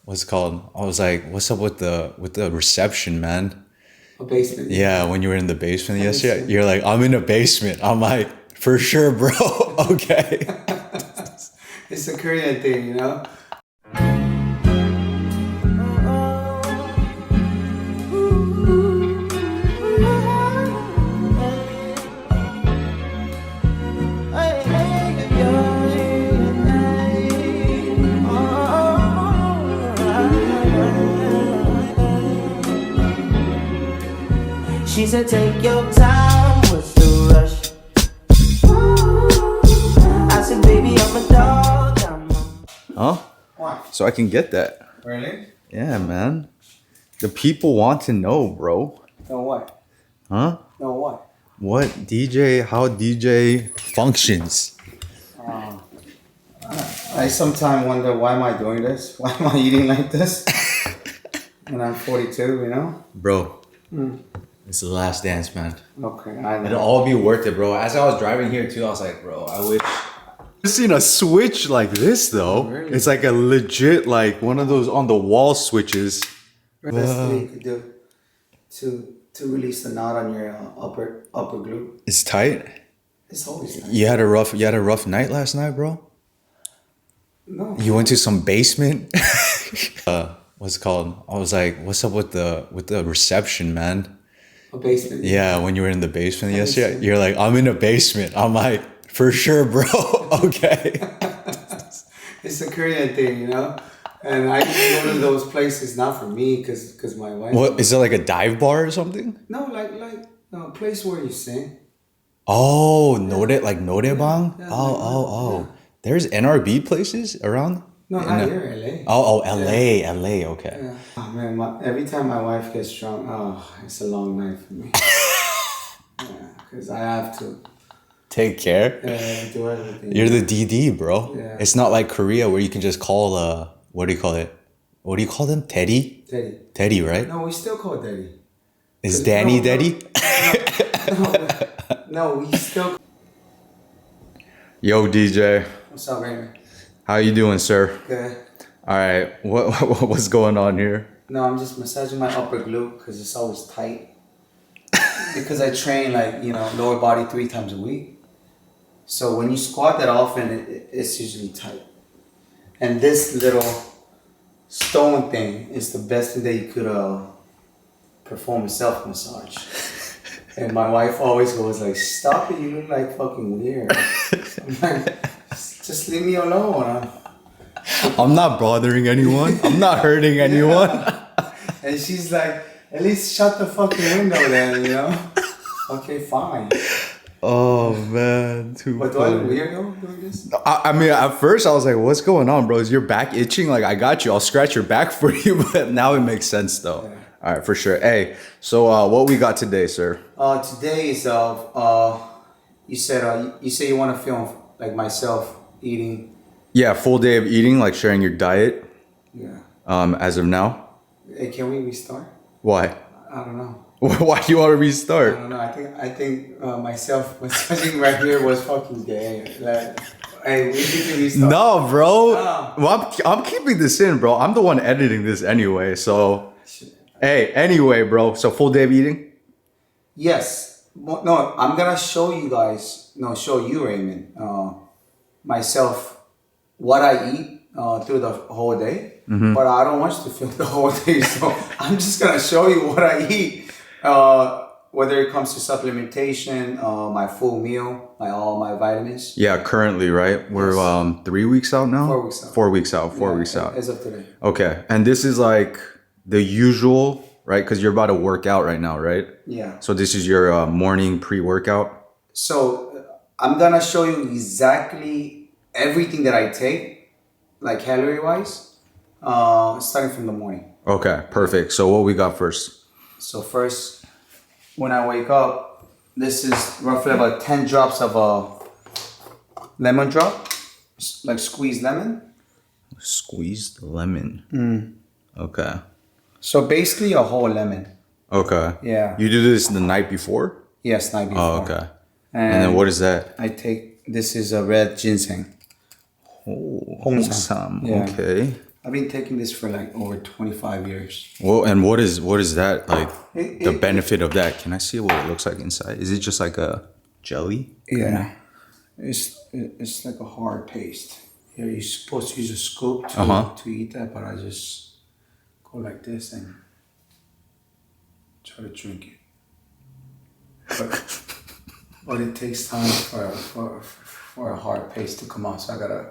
what's it called? I was like, what's up with the reception, man? A basement. Yeah, when you were in the basement yesterday, you're like, I'm in a basement. I'm like, for sure, bro. Okay. It's a Korean thing, you know? She said, take your time, what's the rush? I said, baby, I'm a dog, Huh? Why? So I can get that. Really? Yeah, man. The people want to know, bro. No what? Huh? No what? How DJ functions. I sometimes wonder, why am I doing this? Why am I eating like this? When I'm 42, you know? Bro, it's the last dance, man. Okay, I know. It'll all be worth it, bro. As I was driving here too, I was like, bro, I wish. I've seen a switch like this though. Really? It's like a legit, like one of those on the wall switches. Best thing you could do to release the knot on your upper glute. It's tight. It's always nice. You had a rough night last night, bro. No. You went to some basement. What's it called? I was like, what's up with the reception, man? A basement. Yeah, when you were in the basement yesterday, you're like, I'm in a basement. I'm like, for sure, bro. Okay. It's a Korean thing, you know? And I just go to those places not for me, because my wife. What is it, like a dive bar or something? No, like a place where you sing. Oh, Norebang? Yeah, Oh. There's NRB places around? No, not here, LA. Oh, LA, okay. Yeah. Oh man, every time my wife gets drunk, it's a long night for me. Yeah, because I have to Take care. do everything. You're the DD, bro. Yeah. It's not like Korea where you can just call what do you call it? What do you call them? Teddy? Daddy. Teddy, right? No, we still call Daddy. Is Danny no, Daddy? No, we still. Yo, DJ. What's up, Raymond? How you doing, sir? Good. All right. What's going on here? No, I'm just massaging my upper glute because it's always tight. Because I train lower body 3 times a week. So when you squat that often, it's usually tight. And this little stone thing is the best thing that you could perform a self massage. And my wife always goes like, "Stop it! You look like fucking weird." I'm like, just leave me alone. I'm not bothering anyone. I'm not hurting anyone. And she's like, "At least shut the fucking window then, you know?" Okay, fine. Oh man, too But do I look funny. weird though doing this? I mean, at first I was like, "What's going on, bro? Is your back itching?" Like, I got you. I'll scratch your back for you. But now it makes sense, though. Yeah. All right, for sure. Hey, so what we got today, sir? Today is you said you want to film like myself eating. Yeah, full day of eating, like sharing your diet. Yeah. As of now. Hey, can we restart? Why? I don't know. Why do you want to I restart? don't know. I think myself massaging right here was fucking gay. Like, hey, we need to restart. No, bro. Ah. Well, I'm keeping this in, bro. I'm the one editing this anyway. So, hey, anyway, bro. So full day of eating. Yes. No, I'm gonna show you guys. No, show you, Raymond. Myself, what I eat through the whole day. Mm-hmm. But I don't want you to film the whole day, so I'm just gonna show you what I eat. Whether it comes to supplementation, my full meal, all my vitamins. Yeah, currently, right? We're 3 weeks out now. 4 weeks out. 4 weeks out. 4 Yeah, weeks out. as of today. Okay, and this is like the usual, right? Because you're about to work out right now, right? Yeah. So this is your morning pre-workout. So I'm gonna show you exactly everything that I take, like calorie wise, starting from the morning. Okay, perfect. So what we got first? So first, when I wake up, this is roughly about 10 drops of lemon drop, like squeezed lemon. Squeezed lemon. Okay. So basically a whole lemon. Okay. Yeah. You do this the night before? Yes, night before. Oh, okay. And then what is that? I take, this is a red ginseng. Oh, Hongsam. Hongsam. Yeah. Okay. I've been taking this for like over 25 years. Well, and what is that like? The It- benefit of that? Can I see what it looks like inside? Is it just like a jelly? Yeah, it's like a hard paste. Yeah, you're supposed to use a scoop to, Uh-huh. to eat that, but I just go like this and try to drink it. But it takes time for a hard paste to come out, so I gotta.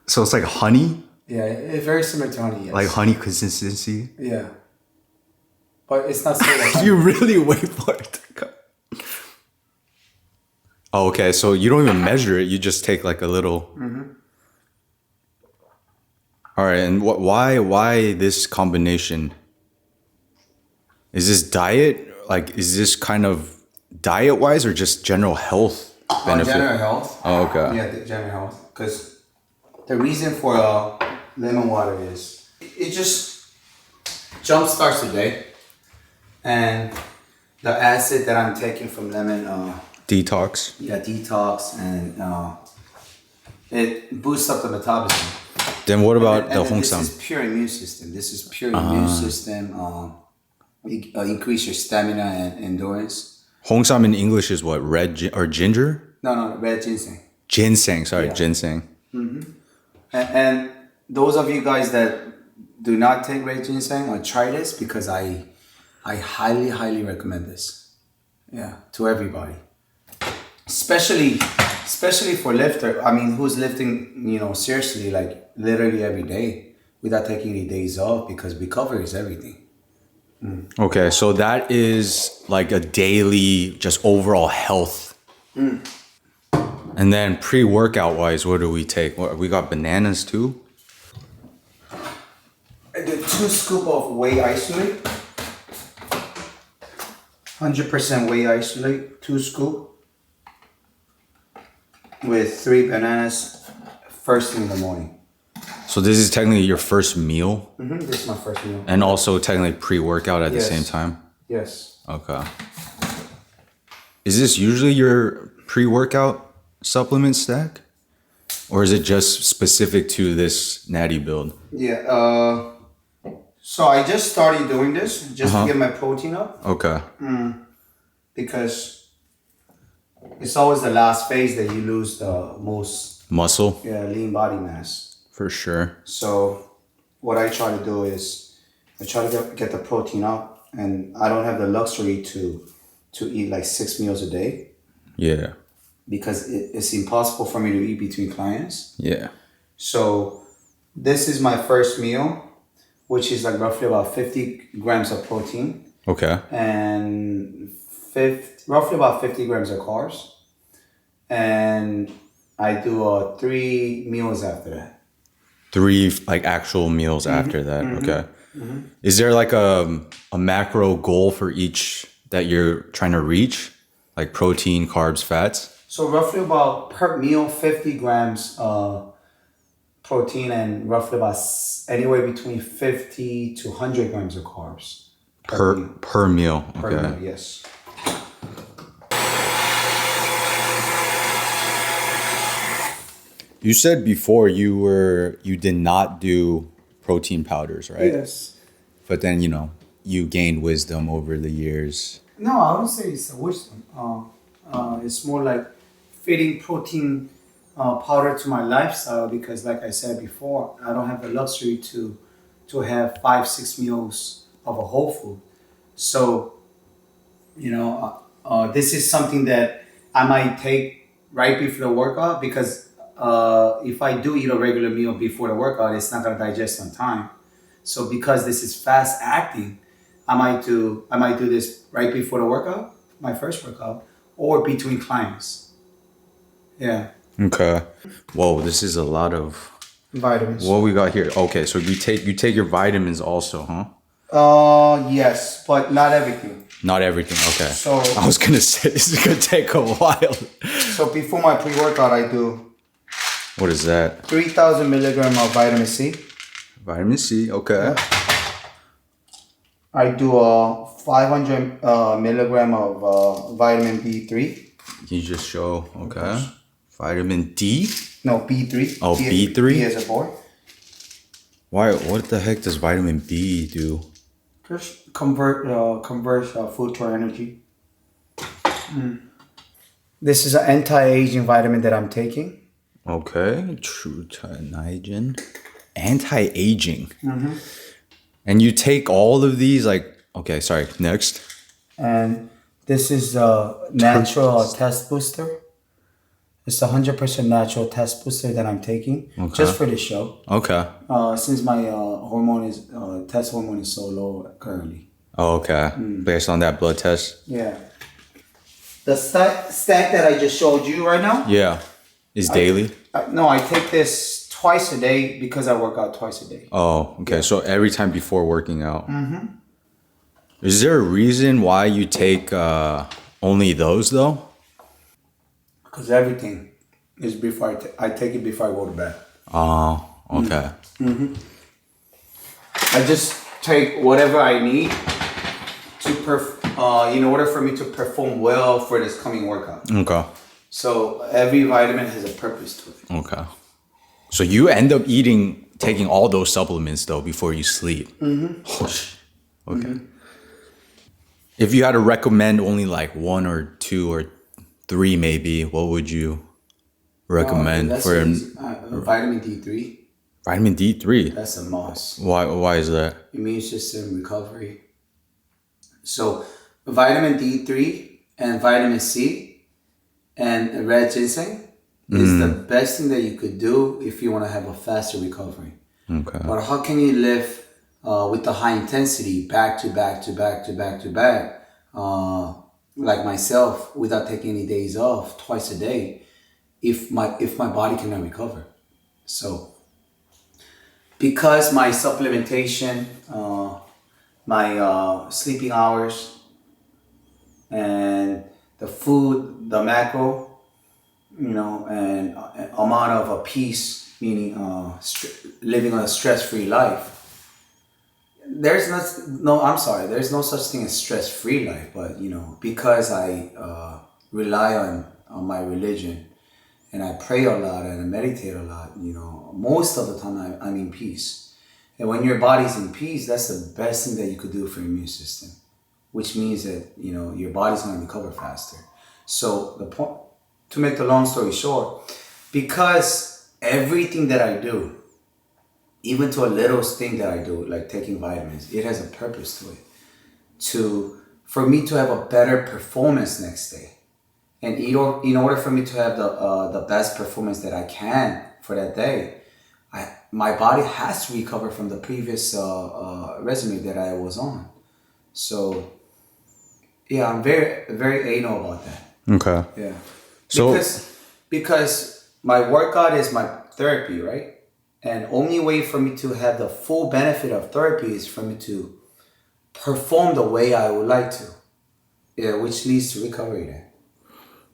So it's like honey, Yeah, it's very similar to honey. Yes. like honey consistency. Yeah. But it's not so like honey. You really wait for it to come. Oh, okay. So you don't even measure it. You just take like a little. All right, and why this combination? Is this diet? Like, is this kind of diet wise or just general health benefit? General health. Oh, okay. Yeah, the general health. Because the reason for lemon water is it just jump starts the day, and the acid that I'm taking from lemon, Detox. detox, and it boosts up the metabolism. Then what about And the then Hongsam? This is pure immune system. This is pure immune system. Increase your stamina and endurance. Hongsam in English is what? Or ginger? No, red ginseng. Ginseng. Sorry, Yeah. ginseng. And those of you guys that do not take red ginseng, try this because I highly recommend this. Yeah, to everybody. Especially for lifter. I mean, who's lifting, seriously, like literally every day without taking any days off, because recovery is everything. Okay, so that is like a daily, just overall health. And then pre-workout wise, what do we take? What, we got bananas too? I do 2 scoops of whey isolate. 100% whey isolate, 2 scoops. With 3 bananas first thing in the morning. So this is technically your first meal This is my first meal. and also technically pre-workout at the Yes. same time? Yes. Okay. Is this usually your pre-workout supplement stack? Or is it just specific to this natty build? Yeah. So I just started doing this just to get my protein up, Okay. because it's always the last phase that you lose the most Muscle? lean body mass. For sure. So what I try to do is I try to get the protein up, and I don't have the luxury to eat like 6 meals a day, Yeah. because it's impossible for me to eat between clients. Yeah. So this is my first meal, which is like roughly about 50 grams of protein Okay. and roughly about 50 grams of carbs. And I do 3 meals after that. 3 like actual meals after that. Okay. Is there like a macro goal for each that you're trying to reach? Like protein, carbs, fats? So roughly about per meal, 50 grams protein, and roughly about anywhere between 50 to 100 grams of carbs. Per meal. Per Okay. meal, yes. You said before you did not do protein powders, right? Yes. But then, you gained wisdom over the years. No, I wouldn't say it's a wisdom. It's more like fitting protein powder to my lifestyle, because, like I said before, I don't have the luxury to have 5-6 meals of a whole food. So, this is something that I might take right before the workout, because if I do eat a regular meal before the workout, it's not gonna digest on time. So because this is fast acting, I might do this right before the workout, my first workout, or between clients. Yeah. Okay. Whoa, this is a lot of Vitamins. what we got here. Okay, so you take your vitamins also, huh? Yes, but not everything. Not everything. Okay. So- I was gonna say this is gonna take a while. So before my pre-workout, I do What is that? 3,000 milligrams of vitamin C. Vitamin C. Okay. I do 500 milligram of vitamin B3. Can you just show? Okay. Vitamin D. No, B3. Oh, B, B3? B as a boy. Why? What the heck does vitamin B do? Just convert food to energy. This is an anti-aging vitamin that I'm taking. Okay, true Niagen, anti-aging. And you take all of these like. Okay, sorry. Next. And this is a natural test booster. It's 100% natural test booster that I'm taking just for this show. Okay. Since my test hormone is so low currently. Oh, okay. Based on that blood test. Yeah. The stack that I just showed you right now. Yeah. Is daily. No, I take this twice a day because I work out twice a day. Oh, okay. So every time before working out. Is there a reason why you take only those though? Because everything is before I take it before I go to bed. Oh, okay. I just take whatever I need to in order for me to perform well for this coming workout. Okay. So every vitamin has a purpose to it. Okay. So you end up taking all those supplements though before you sleep. Okay. If you had to recommend only like one or two or three, maybe, what would you recommend That's for easy. Vitamin D3. vitamin D3? That's a must. Why is that? Immune system recovery. So vitamin D3 and vitamin C and red ginseng is the best thing that you could do if you want to have a faster recovery. Okay. But how can you live with the high intensity back to back to back to back to back, like myself, without taking any days off, twice a day, if my body cannot recover? So because my supplementation, my sleeping hours, and the food, the macro, and amount of a peace, meaning living a stress-free life. There's no such thing as stress-free life, but because I rely on my religion and I pray a lot and I meditate a lot, most of the time I'm in peace. And when your body's in peace, that's the best thing that you could do for your immune system, which means that your body's going to recover faster. So the point, to make the long story short, because everything that I do, even to a little thing that I do, like taking vitamins, it has a purpose to it. For me to have a better performance next day. And in order for me to have the best performance that I can for that day, my body has to recover from the previous resume that I was on. So, yeah, I'm very, very anal about that. Okay. Yeah. So Because my workout is my therapy, right? And only way for me to have the full benefit of therapy is for me to perform the way I would like to. Yeah, which leads to recovery then.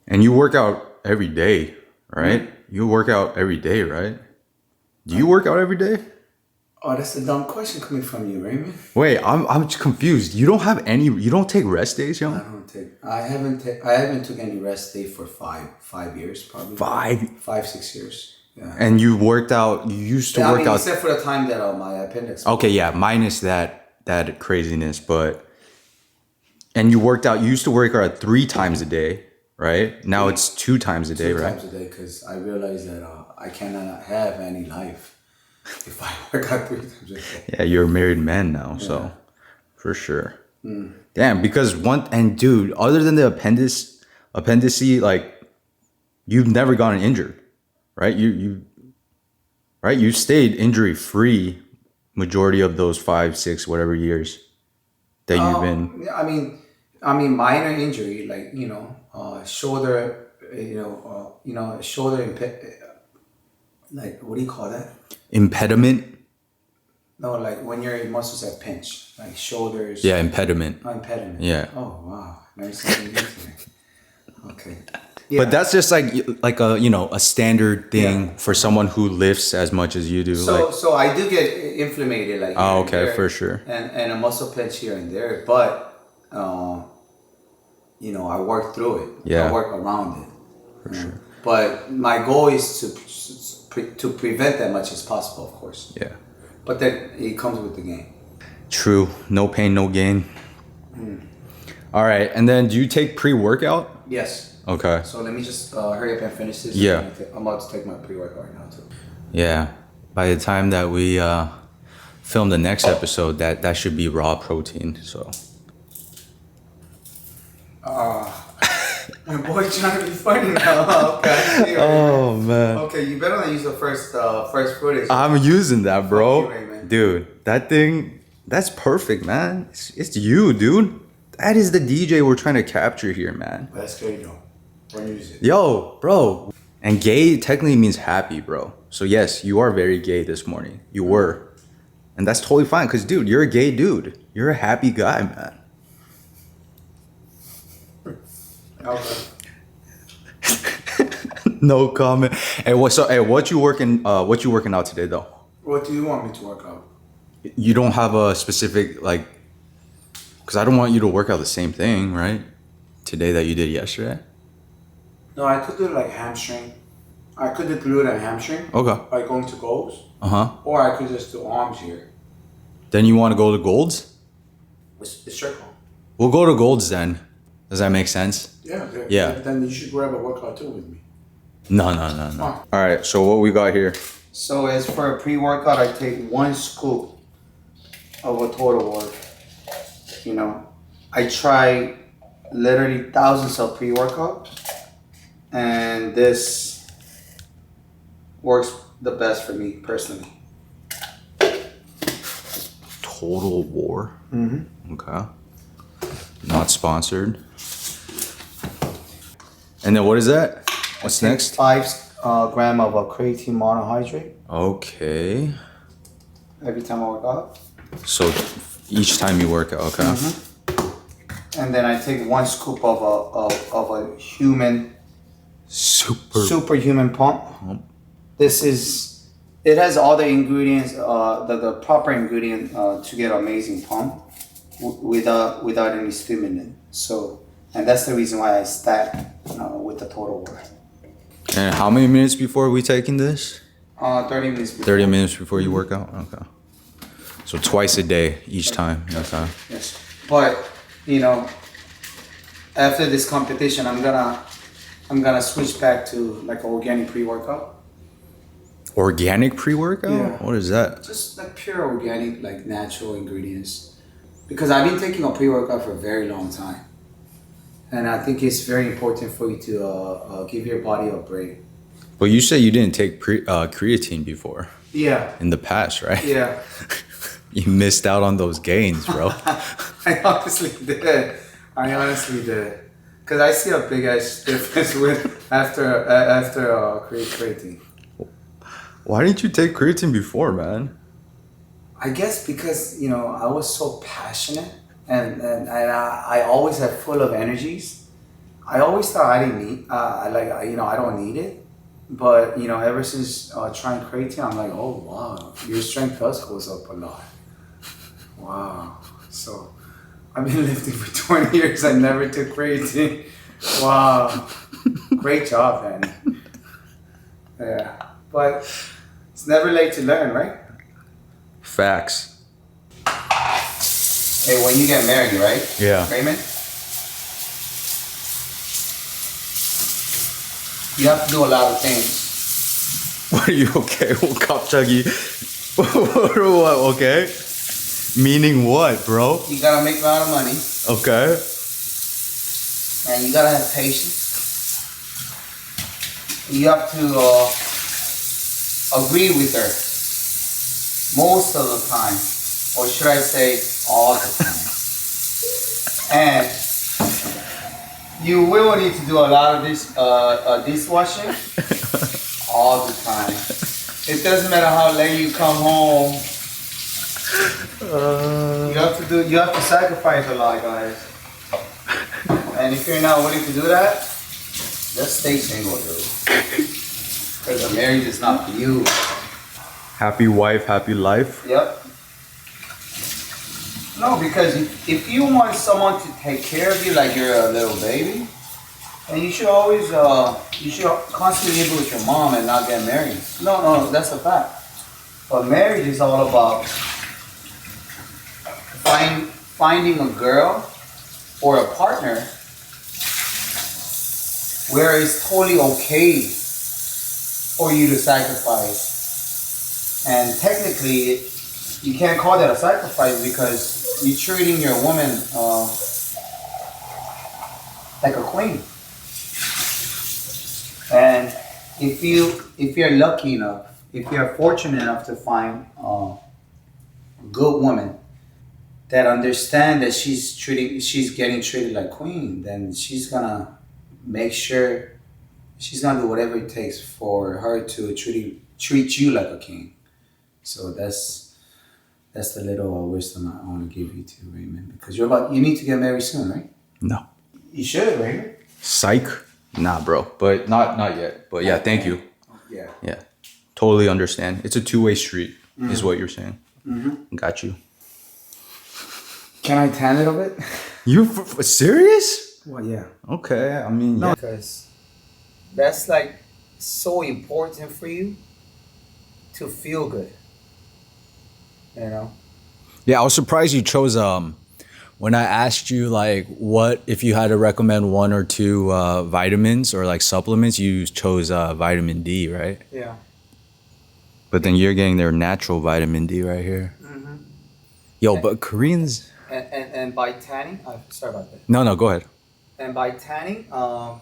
and you work out every day, right? You work out every day, right? Do you work out every day? Oh, that's a dumb question coming from you, Raymond. Wait, I'm confused. You don't take rest days, yo? I haven't took any rest day for five years, probably. 5-6 years. Yeah. And you worked out, you used to work out. Except for the time that my appendix. Okay, yeah, minus that craziness, and you worked out, you used to work out 3 times a day, right? Now it's 2 times a day, 2 right? times a day, because I realized that I cannot have any life if I work out 3 times a day. Yeah, you're a married man now, so for sure. Damn, because dude, other than the appendice, like you've never gotten injured, right? You stayed injury free majority of those 5, 6, whatever years that you've been. I mean, minor injury, like shoulder, shoulder like what do you call that? Impediment. No, like when your muscles are pinched, like shoulders. Yeah, impediment. Oh, impediment. Yeah. Oh wow, nice something new to me. Okay. Yeah. But that's just like a standard thing for someone who lifts as much as you do. So I do get inflamed, like. Oh, here and okay, there, for sure. And a muscle pinch here and there, but I work through it. Yeah. I work around it. For sure. But my goal is to prevent that much as possible, of course. Yeah. But then it comes with the game. True. No pain, no gain. All right. And then do you take pre-workout? Yes. Okay. So let me just hurry up and finish this. Yeah. I'm about to take my pre-workout right now too. Yeah. By the time that we film the next episode, that should be raw protein. So. My boy trying to be funny now. Okay. Oh man. Okay, you better not use the first footage. I'm using that, bro. Fuck you, Raymond. Dude, that thing, that's perfect, man. It's you, dude. That is the DJ we're trying to capture here, man. That's great though. Don't use it. Yo, bro. And gay technically means happy, bro. So yes, you are very gay this morning. You were. And that's totally fine, because dude, you're a gay dude. You're a happy guy, man. Okay. No comment. Hey, what you working out today though? What do you want me to work out? You don't have a specific like, because I don't want you to work out the same thing, right? Today that you did yesterday. No, I could do like hamstring. I could do glute and hamstring. Okay. Like going to goals. Uh-huh. Or I could just do arms here. Then you want to go to Golds? It's circle. We'll go to Golds then. Does that make sense? Yeah. Then you should grab a workout too with me. No. Fine. All right, so what we got here? So as for a pre-workout, I take 1 scoop of a total work. You know, I try literally thousands of pre-workout, and this works the best for me personally. Total War. Okay. Not sponsored. And then what is that? What's next? 5 gram of a creatine monohydrate Okay. every time I work out. So each time you work out, okay. And then I take 1 scoop of a human superhuman pump. It has all the ingredients, the proper ingredient to get amazing pump without any stimulant. So, and that's the reason why I stack with the total work. And how many minutes before we taking this? 30 minutes before. 30 minutes before you work out? Okay. So twice a day, each time. Okay. Yes. But, after this competition, I'm gonna switch back to like organic pre-workout. Organic pre-workout? Yeah. What is that? Just like pure organic, like natural ingredients. Because I've been taking a pre-workout for a very long time. And I think it's very important for you to give your body a break. But you said you didn't take creatine before Yeah. in the past, right? Yeah. You missed out on those gains, bro. I honestly did. Because I see a big ass difference with after creatine. Why didn't you take creatine before, man? I guess because I was so passionate and I always had full of energies. I always thought I didn't need I don't need it, but ever since trying creatine, I'm like, oh wow, your strength does goes up a lot. Wow. So I've been lifting for 20 years. I never took creatine. Wow. Great job, man. Yeah, but it's never late to learn, right? Facts. Hey, when you get married, right? Yeah. Raymond? You have to do a lot of things. What are you okay? Kapchagi. What? Okay. Meaning what, bro? You gotta make a lot of money, Okay. and you gotta have patience. You have to agree with her most of the time, or should I say all the time. And you will need to do a lot of this dishwashing all the time. It doesn't matter how late you come home. You have to sacrifice a lot, guys. And if you're not willing to do that, just stay single, dude. Because the marriage is not for you. Happy wife, happy life. Yep. No, because if you want someone to take care of you like you're a little baby, then you should always constantly live with your mom and not get married. No, that's a fact. But marriage is all about finding a girl or a partner where it's totally okay for you to sacrifice. And technically, you can't call that a sacrifice because you're treating your woman like a queen. And if you're lucky enough, if you're fortunate enough to find a good woman that understand that she's getting treated like queen, then she's gonna make sure she's gonna do whatever it takes for her to treat you like a king. So that's the little wisdom I want to give you too, Raymond, because you need to get married soon, right? No. You should, Raymond. Psych? Nah, bro. But not yet. But yeah, thank you. Yeah. Yeah. Totally understand. It's a two-way street, is what you're saying. Mm-hmm. Got you. Can I tan it a bit? You serious? Well, yeah. Okay. I mean, No, yeah. because that's like so important for you to feel good. You know? Yeah, I was surprised you chose when I asked you like what if you had to recommend one or two vitamins or like supplements, you chose vitamin D, right? Yeah. But then you're getting their natural vitamin D right here. Mm-hmm. Yo, but Koreans. And by tanning, sorry about that. No, go ahead. And by tanning, my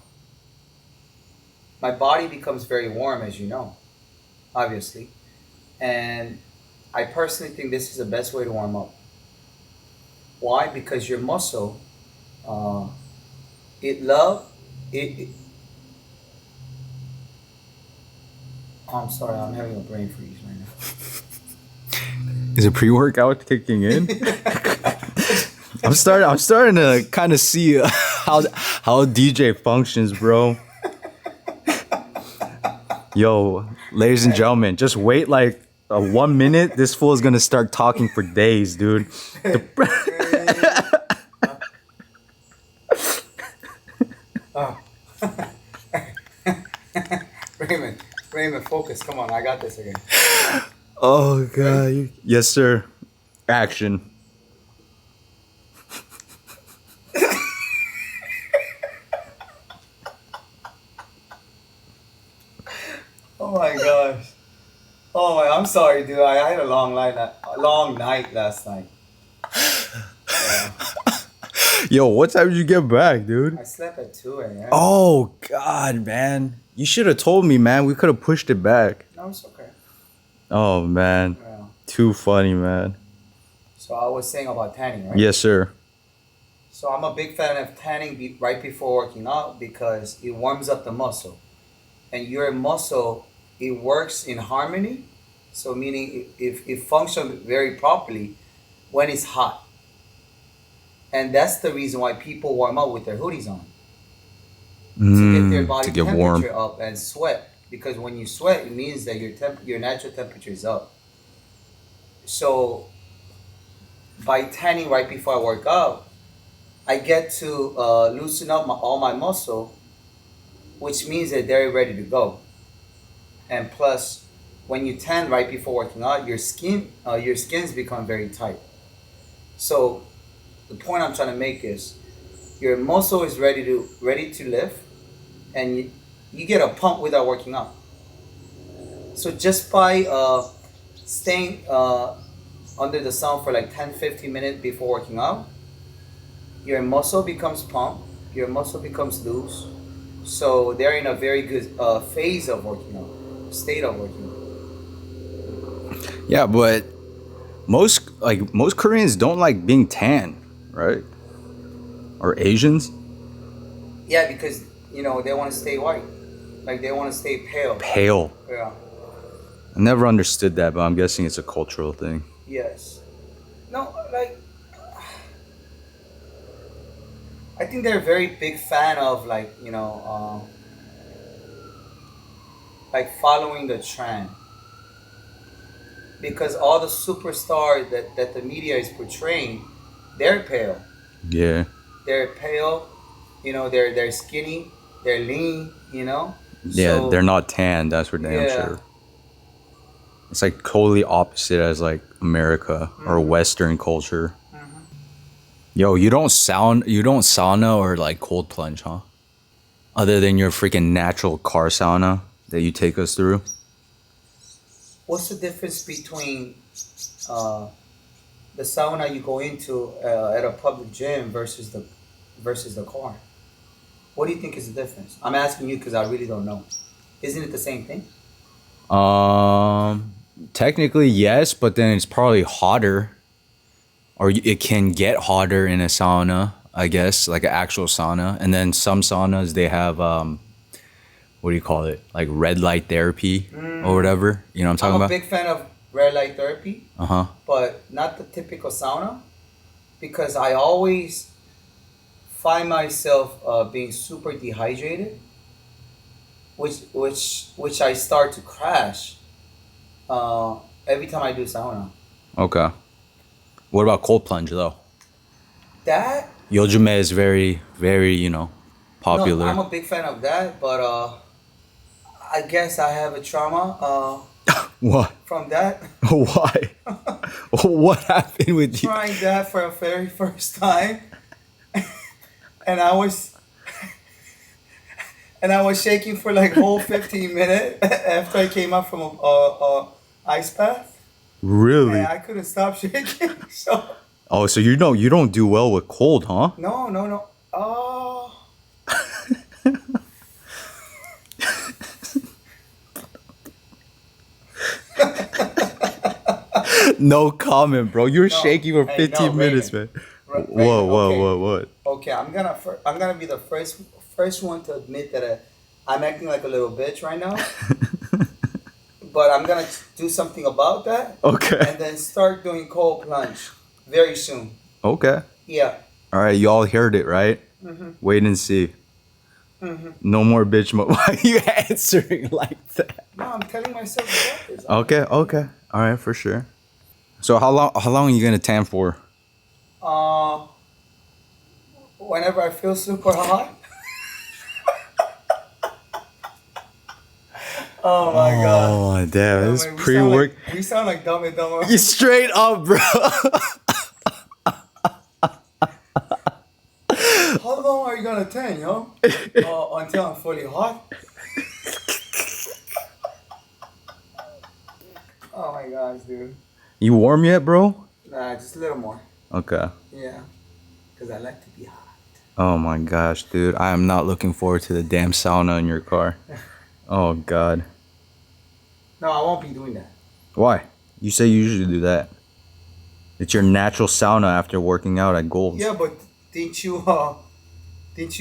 body becomes very warm, as you know, obviously. And I personally think this is the best way to warm up. Why? Because your muscle, oh, I'm sorry, I'm having a brain freeze right now. Is it pre-workout kicking in? I'm starting to kind of see how DJ functions, bro. Yo, ladies and gentlemen, just wait like 1 minute. This fool is gonna start talking for days, dude. Oh. Raymond, focus. Come on, I got this again. Oh god. Yes, sir. Action. Oh my gosh. Oh my, I'm sorry, dude. I had a long night last night. Yeah. Yo, what time did you get back, dude? I slept at 2 a.m. Oh god, man. You should have told me, man. We could have pushed it back. No, it's okay. Oh man. Yeah. Too funny, man. So I was saying about tanning, right? Yes, sir. So I'm a big fan of tanning right before working out because it warms up the muscle. And your muscle, it works in harmony. So meaning it functions very properly when it's hot. And that's the reason why people warm up with their hoodies on. To get their body to get temperature warm. up and sweat. Because when you sweat, it means that your natural temperature is up. So by tanning right before I work out, I get to loosen up all my muscle, which means that they're ready to go. And plus, when you tan right before working out, your skins become very tight. So the point I'm trying to make is your muscle is ready to lift, and you get a pump without working out. So just by staying under the sun for like 10-15 minutes before working out, your muscle becomes pumped, your muscle becomes loose. So they're in a very good phase of working out, state of working out. Yeah, but most Koreans don't like being tan, right? Or Asians. Yeah, because they want to stay white, like they want to stay pale. Pale. Yeah. I never understood that, but I'm guessing it's a cultural thing. Yes. No, like I think they're a very big fan of like following the trend, because all the superstars that the media is portraying, they're pale. Yeah. They're pale, they're skinny, they're lean, Yeah, So, they're not tan, that's for damn yeah. sure. It's like totally opposite as like America or Western culture. Yo, you don't sauna or like cold plunge, huh? Other than your freaking natural car sauna that you take us through. What's the difference between the sauna you go into at a public gym versus the car? What do you think is the difference? I'm asking you because I really don't know. Isn't it the same thing? Technically yes, but then it's probably hotter, or it can get hotter in a sauna, I guess, like an actual sauna. And then some saunas they have what do you call it? Like red light therapy or whatever. You know what I'm talking I'm a about? big fan of red light therapy, Uh-huh. but not the typical sauna, because I always find myself being super dehydrated, which I start to crash every time I do sauna. Okay. What about cold plunge though? That Yojume is very, very, popular. No, I'm a big fan of that, but I guess I have a trauma What? from that. Why? What happened with you? Trying that for a very first time, and I was shaking for like whole 15 minutes after I came up from a ice bath, Really? and I couldn't stop shaking. So Oh, so you don't do well with cold, huh? no. Oh. No comment, bro. You were No. shaking for Hey, 15 no, minutes, Raymond. man. Raymond, Whoa, okay. what? Okay, I'm gonna be the first one to admit that I'm acting like a little bitch right now. But I'm gonna do something about that. Okay. And then start doing cold plunge very soon. Okay. Yeah. All right, y'all heard it, right? Mm-hmm. Wait and see. No more bitch mode. Why are you answering like that? No, I'm telling myself about this. Okay. All right, for sure. So how long are you gonna tan for? Whenever I feel super hot. Oh my god. Oh, damn, this Man, pre-work. We sound like Dumb and Dumber. You straight up, bro. How long are you gonna tan, yo? Until I'm fully hot. Oh my gosh, dude. You warm yet, bro? Nah, just a little more. Okay. Yeah. Because I like to be hot. Oh my gosh, dude. I am not looking forward to the damn sauna in your car. Oh god. No, I won't be doing that. Why? You say you usually do that. It's your natural sauna after working out at Gold's. Yeah, but didn't you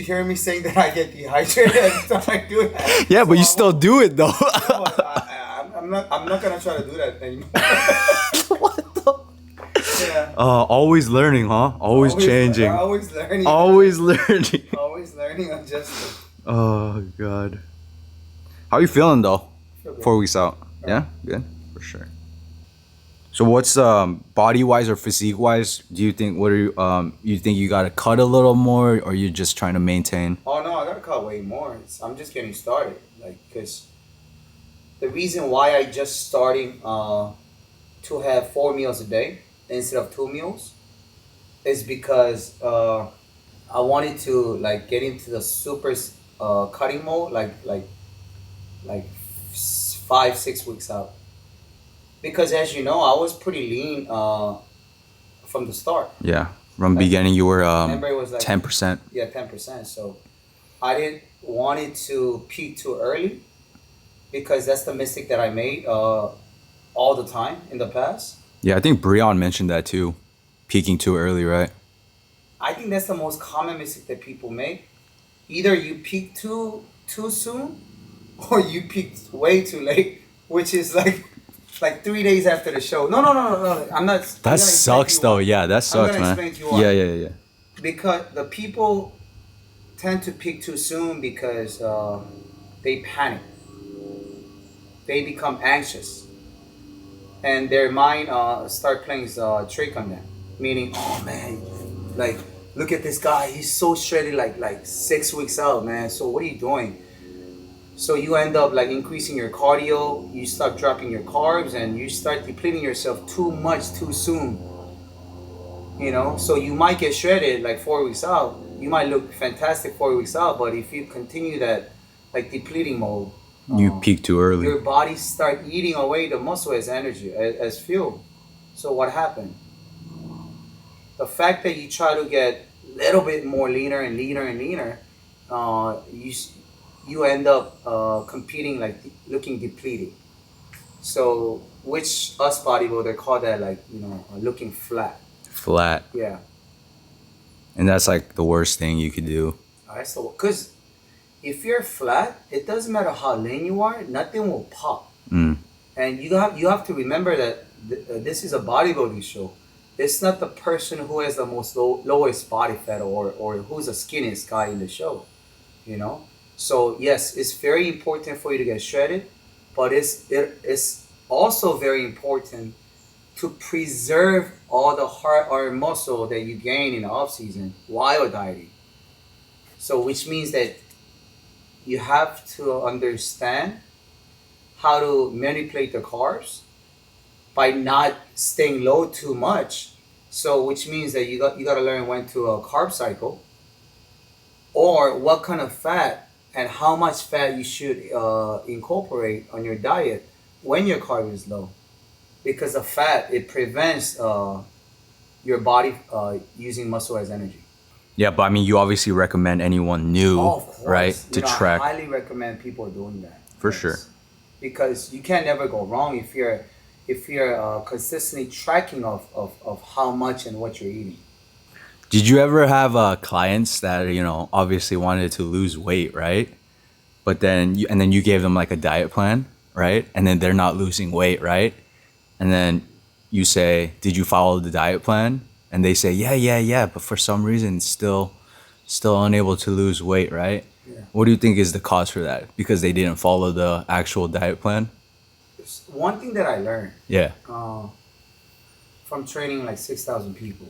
hear me saying that I get dehydrated every time I do that? Yeah, but So you I still won't- do it though. No, I'm not gonna try to do that anymore. What the? Yeah. Always learning, huh? Always changing. Always learning. Always learning. Always learning, adjusting. Oh god. How you feeling though? Feel good. 4 weeks out. Yeah, good for sure. So what's body wise or physique wise? Do you think you think you gotta cut a little more, or you're just trying to maintain? Oh no, I gotta cut way more. I'm just getting started. Like, cause the reason why I just starting to have 4 meals a day instead of 2 meals is because I wanted to like get into the super cutting mode, like 5-6 weeks out. Because as you know, I was pretty lean from the start. Yeah, from beginning you were Remember, it was like 10%. Yeah, 10%. So I didn't want it to peak too early, because that's the mistake that I made all the time in the past. Yeah, I think Breon mentioned that too, peaking too early, right? I think that's the most common mistake that people make. Either you peak too soon, or you peaked way too late, which is like 3 days after the show. No. I'm not. That sucks though. Yeah, that sucks, gonna man. explain to you why. Yeah. Because the people tend to peak too soon because they panic. They become anxious, and their mind start playing trick on them. Meaning, oh man, like look at this guy. He's so shredded, like 6 weeks out, man. So what are you doing? So you end up like increasing your cardio, you start dropping your carbs, and you start depleting yourself too much too soon. So you might get shredded like 4 weeks out. You might look fantastic 4 weeks out, but if you continue that like depleting mode, You peak too early. your body start eating away the muscle as energy, as fuel. So what happened? The fact that you try to get a little bit more leaner and leaner and leaner, you end up competing like looking depleted. So which us bodybuilder call that like looking flat. Flat. Yeah. And that's like the worst thing you could do. Alright, so because if you're flat, it doesn't matter how lean you are, nothing will pop. Mm. And you have to remember that this is a bodybuilding show. It's not the person who has the most lowest body fat or who's the skinniest guy in the show. So yes, it's very important for you to get shredded, but it's also very important to preserve all the heart or muscle that you gain in the off season while dieting. So which means that you have to understand how to manipulate the carbs by not staying low too much. So which means that you got to learn when to carb cycle, or what kind of fat and how much fat you should incorporate on your diet when your carb is low, because the fat, it prevents your body using muscle as energy. Yeah, but I mean, you obviously recommend anyone new, Of course, right, to track. I highly recommend people doing that. For sure. Because you can never go wrong if you're consistently tracking of how much and what you're eating. Did you ever have clients that obviously wanted to lose weight, right? But then you gave them like a diet plan, right? And then they're not losing weight, right? And then you say, "Did you follow the diet plan?" And they say, "Yeah, but for some reason still unable to lose weight," right? Yeah. What do you think is the cause for that? Because they didn't follow the actual diet plan? It's one thing that I learned Yeah. from training like 6,000 people.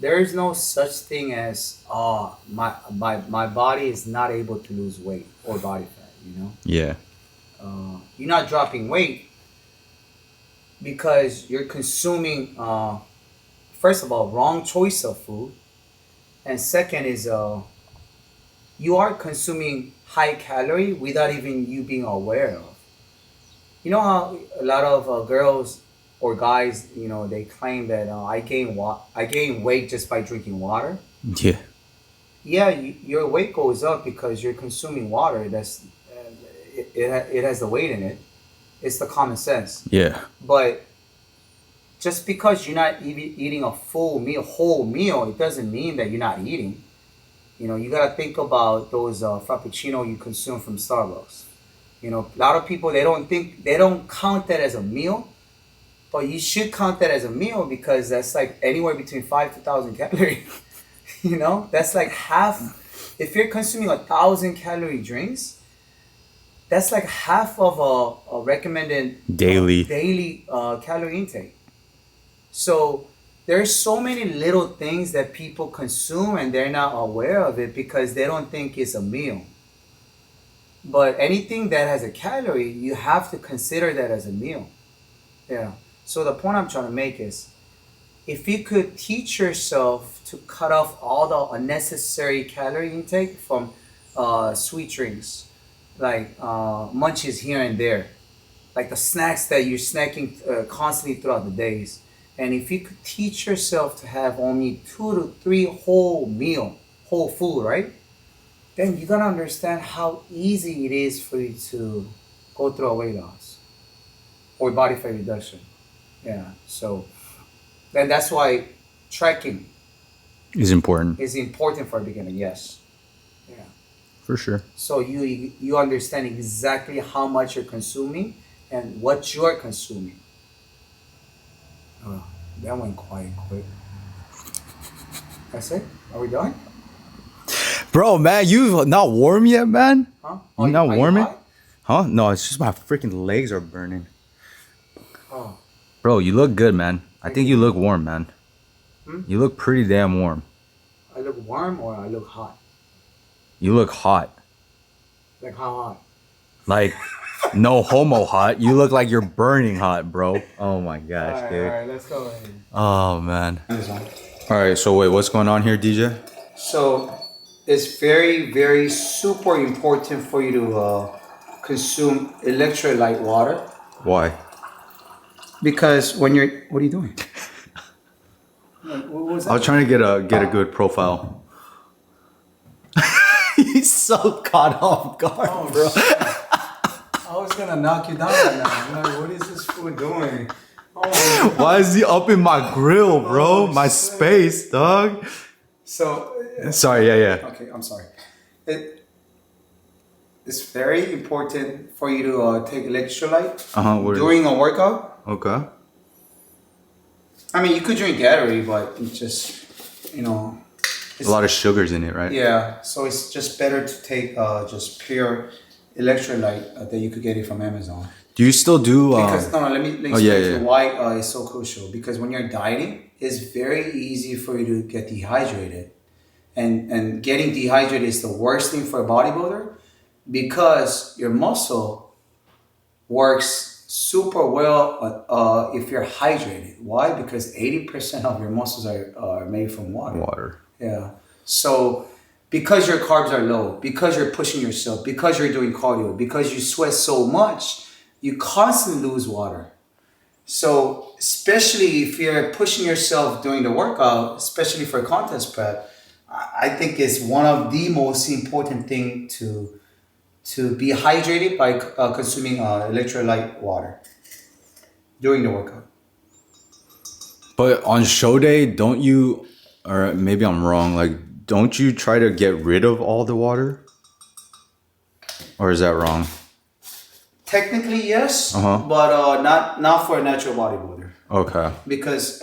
There is no such thing as my body is not able to lose weight or body fat. Yeah. You're not dropping weight because you're consuming, first of all, wrong choice of food, and second is you are consuming high calorie without even you being aware of. You know how a lot of girls or guys, they claim that I gain weight just by drinking water. Yeah. Yeah, your weight goes up because you're consuming water. That's it has the weight in it. It's the common sense. Yeah. But just because you're not eating a whole meal, it doesn't mean that you're not eating. You gotta think about those frappuccino you consume from Starbucks. A lot of people, they don't count that as a meal, but you should count that as a meal because that's like anywhere between 5 to 1,000 calories. That's like half. If you're consuming 1,000 calorie drinks, that's like half of a recommended Daily calorie intake. So there's so many little things that people consume and they're not aware of it because they don't think it's a meal. But anything that has a calorie, you have to consider that as a meal. Yeah. So the point I'm trying to make is, if you could teach yourself to cut off all the unnecessary calorie intake from sweet drinks, like munchies here and there, like the snacks that you're snacking constantly throughout the days. And if you could teach yourself to have only 2 to 3 whole food, right? Then you're gonna understand how easy it is for you to go through a weight loss or body fat reduction. Yeah. So then that's why tracking is important. is important for a beginner. Yes. Yeah. For sure. So you understand exactly how much you're consuming and what you're consuming. Oh, that went quiet quick. That's it? Are we done? Bro, man, you not warm yet, man? Huh? You not are warming? hot? Huh? No, it's just my freaking legs are burning. Oh. Bro, you look good, man. I think you look warm, man. You look pretty damn warm. I look warm or I look hot? You look hot. Like how hot? Like, no homo hot. You look like you're burning hot, bro. Oh my gosh, dude. Alright, let's go in. Oh man. All right. So wait, what's going on here, DJ? So it's very, very super important for you to consume electrolyte water Why? because when you're, what are you doing? What was I was trying to get a good profile. He's so caught off guard, bro. I was gonna knock you down right now. I'm like, what is this fool doing? Oh my God. Why is he up in my grill, bro? My space, dog. So, Sorry. Yeah. okay, I'm sorry. It's very important for you to take electrolyte What is during a workout. Okay. I mean, you could drink Gatorade, but it's just, you know, A lot of sugars in it, right? yeah. So it's just better to take just pure electrolyte that you could get it from Amazon. Do you still do? Because no, let me explain yeah, to you yeah. why it's so crucial. Because when you're dieting, it's very easy for you to get dehydrated, and getting dehydrated is the worst thing for a bodybuilder because your muscle works super well if you're hydrated. Why? Because 80% of your muscles are made from water. Water. Yeah. So because your carbs are low, because you're pushing yourself, because you're doing cardio, because you sweat so much, you constantly lose water. So especially if you're pushing yourself during the workout, especially for contest prep, I think it's one of the most important thing to be hydrated by consuming electrolyte water during the workout. But on show day, don't you? Or maybe I'm wrong. Like, don't you try to get rid of all the water? Or is that wrong? Technically, yes, Uh-huh. but not for a natural bodybuilder. Okay. Because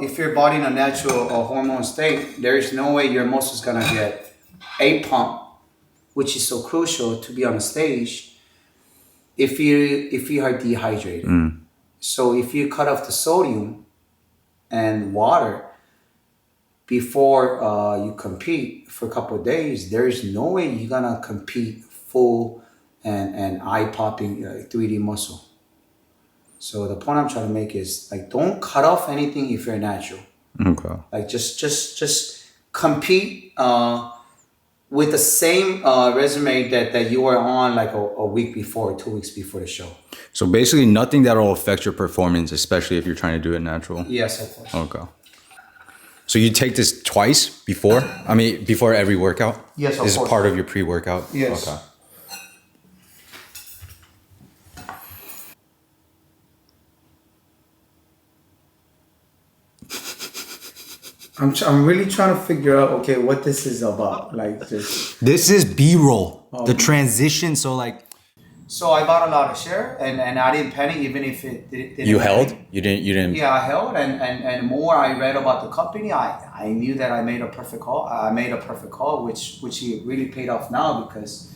if you're body in a natural hormone state, there is no way your muscle's gonna get a pump, which is so crucial to be on a stage. If you are dehydrated, so if you cut off the sodium and water before you compete for a couple of days, there is no way you're gonna compete full and eye-popping 3D muscle. So the point I'm trying to make is like, don't cut off anything if you're natural. Okay. Like just compete with the same resume that you were on like a week before, 2 weeks before the show. So basically, nothing that will affect your performance, especially if you're trying to do it natural. Yes, of course. Okay. So you take this twice before? I mean, before every workout? Yes, of This is course. part of your pre-workout? Yes. Okay. I'm really trying to figure out, okay, what this is about. Like just. This is B-roll. The transition. So like, So I bought a lot of share and I didn't panic even if it didn't. You held? panic. You didn't? Yeah, I held and more I read about the company, I knew that I made a perfect call. I made a perfect call, which it really paid off now because.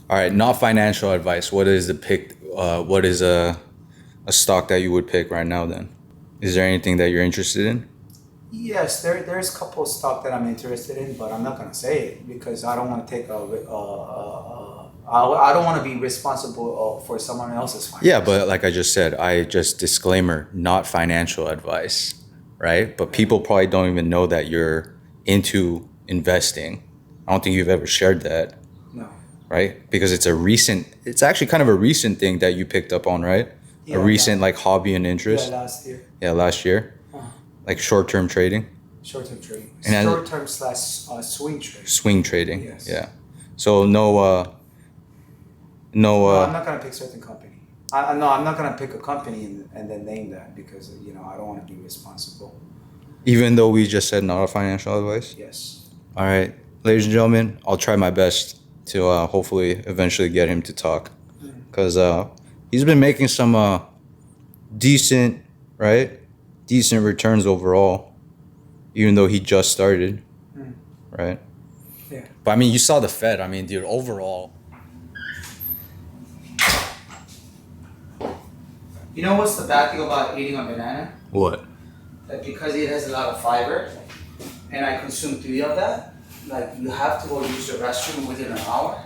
All right, not financial advice. What is the pick? What is a stock that you would pick right now then? Is there anything that you're interested in? Yes, there's a couple of stock that I'm interested in, but I'm not gonna say it because I don't want to take I don't want to be responsible for someone else's finance. Yeah, but like I just said, disclaimer, not financial advice, right? But people probably don't even know that you're into investing. I don't think you've ever shared that, No. right? Because it's actually kind of a recent thing that you picked up on, right? Yeah, A recent yeah. like hobby and interest. Yeah, last year. Yeah, last year. Like short-term trading, Short-term trading. And then- Short-term slash swing trade. swing trading. Yes. Yeah. So no, No, I'm not gonna pick certain company. I'm not gonna pick a company and then name that because I don't want to be responsible. even though we just said not a financial advice. Yes. All right, ladies and gentlemen, I'll try my best to hopefully eventually get him to talk, because he's been making some decent returns overall, even though he just started, right? Yeah. But I mean, you saw the Fed. I mean, dude, overall. You know what's the bad thing about eating a banana? What? That because it has a lot of fiber, and I consume 3 of that, like you have to go use the restroom within an hour.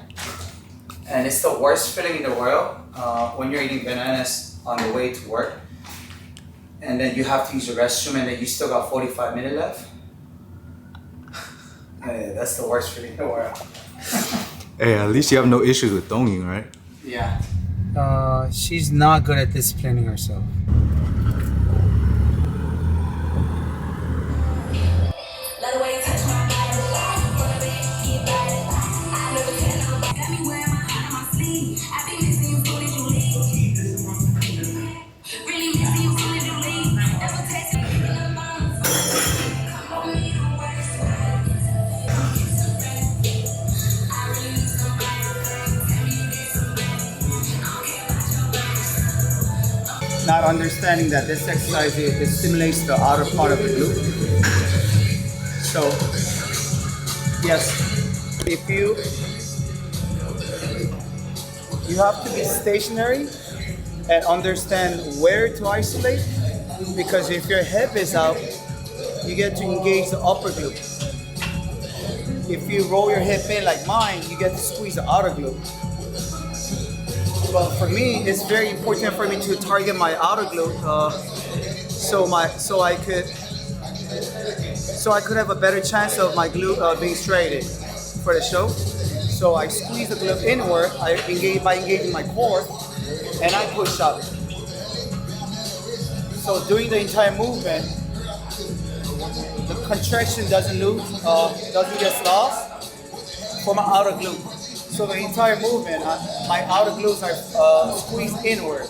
And it's the worst feeling in the world when you're eating bananas on the way to work, and then you have to use the restroom, and then you still got 45 minutes left. Yeah, that's the worst feeling in the world. Hey, at least you have no issues with Donging, right? Yeah. She's not good at disciplining herself. Not understanding that this exercise it stimulates the outer part of the glute. So, yes, if you have to be stationary and understand where to isolate, because if your hip is out, you get to engage the upper glute. If you roll your hip in like mine, you get to squeeze the outer glute. But for me, it's very important for me to target my outer glute, so I could have a better chance of my glute being straightened for the show. So I squeeze the glute inward. I engage by engaging my core, and I push up. So during the entire movement, the contraction doesn't get lost for my outer glute. So the entire movement, my outer glutes are squeezed inward.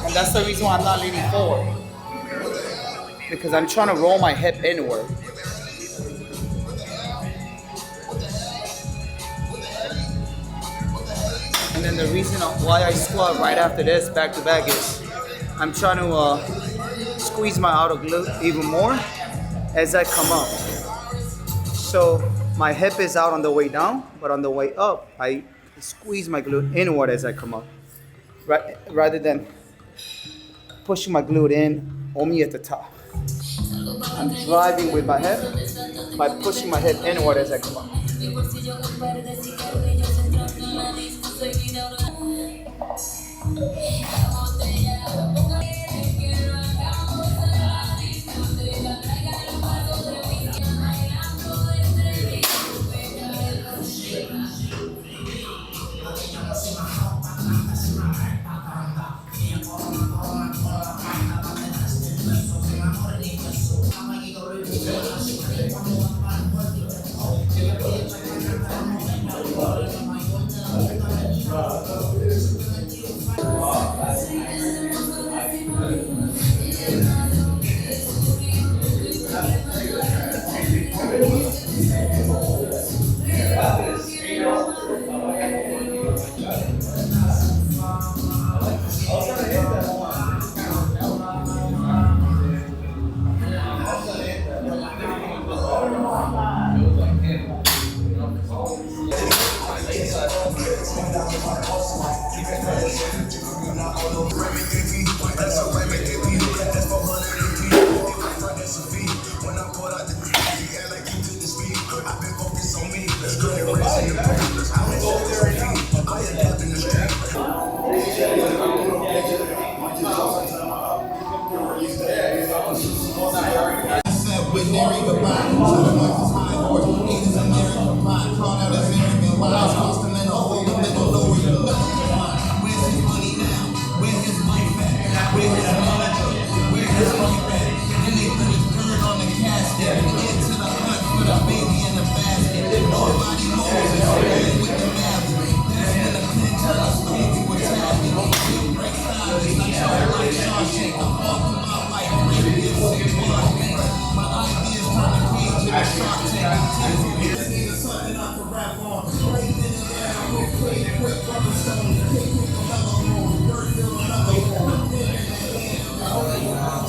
And that's the reason why I'm not leaning forward. Because I'm trying to roll my hip inward. And then the reason why I squat right after this, back to back, is I'm trying to squeeze my outer glute even more as I come up. So my hip is out on the way down, but on the way up, I squeeze my glute inward as I come up, rather than pushing my glute in only at the top. I'm driving with my hip by pushing my hip inward as I come up.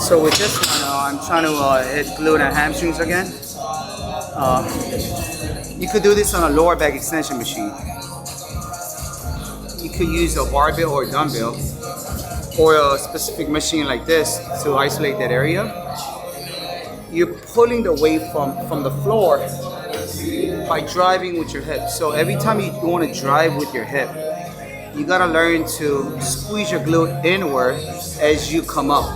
So with this one, I'm trying to hit glute and hamstrings again. You could do this on a lower back extension machine. You could use a barbell or a dumbbell. or a specific machine like this to isolate that area, you're pulling the weight from the floor by driving with your hip. So every time you want to drive with your hip, you gotta learn to squeeze your glute inward as you come up.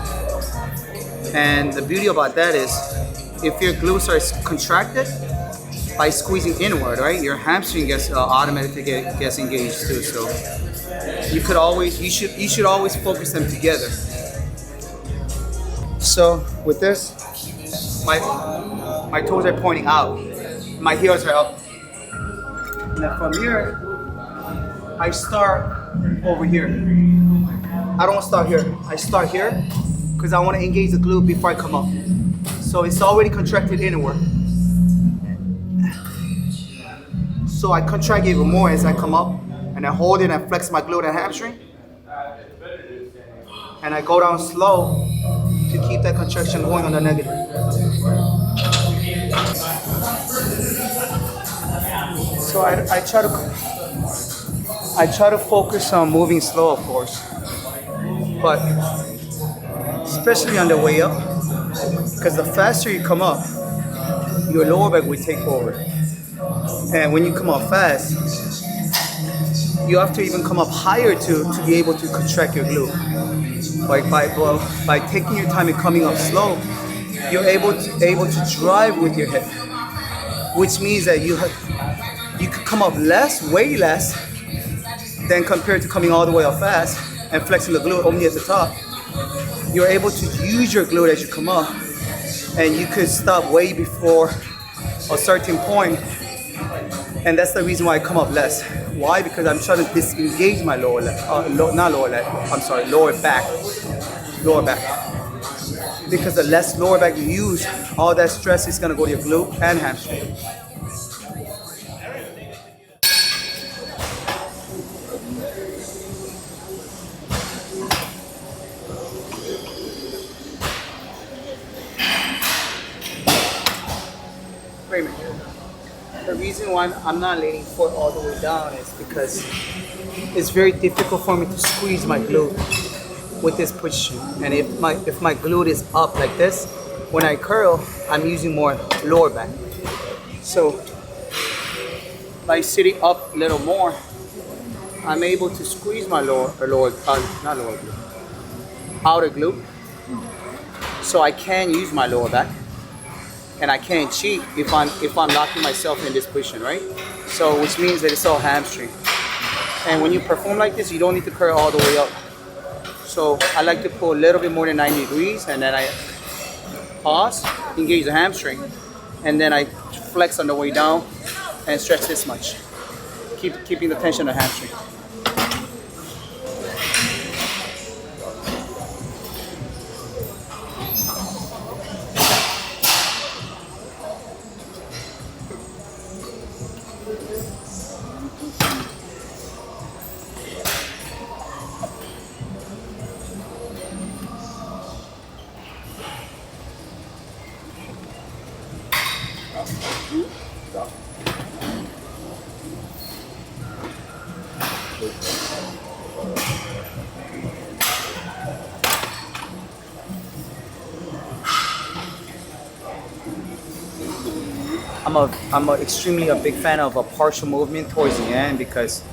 And the beauty about that is, if your glutes are contracted by squeezing inward, right, your hamstring gets automatically gets engaged too. So you should always focus them together. So with this, my toes are pointing out, my heels are up. And then from here, I start over here. I don't start here. I start here because I want to engage the glute before I come up. So it's already contracted inward. So I contract even more as I come up, and I hold it and flex my glute and hamstring. And I go down slow to keep that contraction going on the negative. So I try to focus on moving slow, of course, but especially on the way up, because the faster you come up, your lower back will take over. And when you come up fast, you have to even come up higher to be able to contract your glute. By taking your time and coming up slow, you're able to drive with your hip, which means that you could come up way less than compared to coming all the way up fast and flexing the glute only at the top. You're able to use your glute as you come up, and you could stop way before a certain point. And that's the reason why I come up less. Why? Because I'm trying to disengage my lower back. Lower back. Because the less lower back you use, all that stress is gonna go to your glute and hamstring. Wait a minute. The reason why I'm not leaning forward all the way down is because it's very difficult for me to squeeze my glute with this position. And if my glute is up like this, when I curl, I'm using more lower back. So by sitting up a little more, I'm able to squeeze my outer glute. So I can use my lower back. And I can't cheat if I'm locking myself in this position, right? So which means that it's all hamstring. And when you perform like this, you don't need to curl all the way up. So I like to pull a little bit more than 90 degrees, and then I pause, engage the hamstring, and then I flex on the way down and stretch this much, keeping the tension on the hamstring. I'm extremely a big fan of a partial movement towards the end, because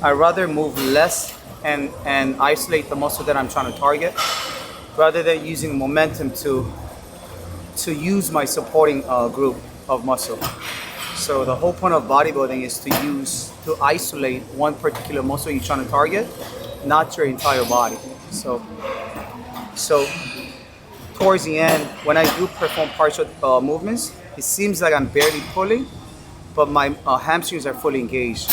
I rather move less and isolate the muscle that I'm trying to target, rather than using momentum to use my supporting group of muscle. So the whole point of bodybuilding is to isolate one particular muscle you're trying to target, not your entire body. So towards the end, when I do perform partial movements, it seems like I'm barely pulling, but my hamstrings are fully engaged.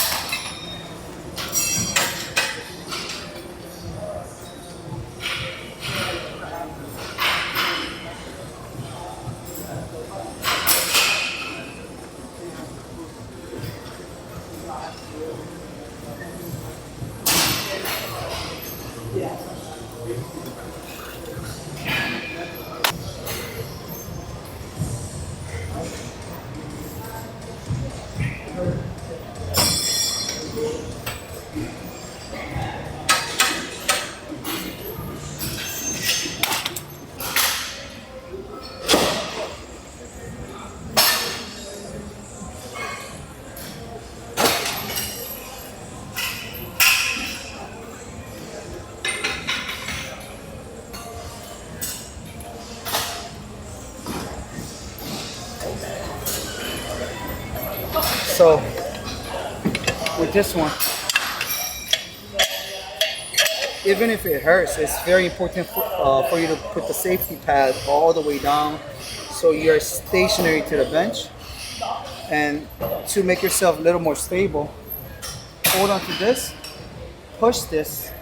So with this one, even if it hurts, it's very important for you to put the safety pad all the way down so you're stationary to the bench. And to make yourself a little more stable, hold on to this, push this,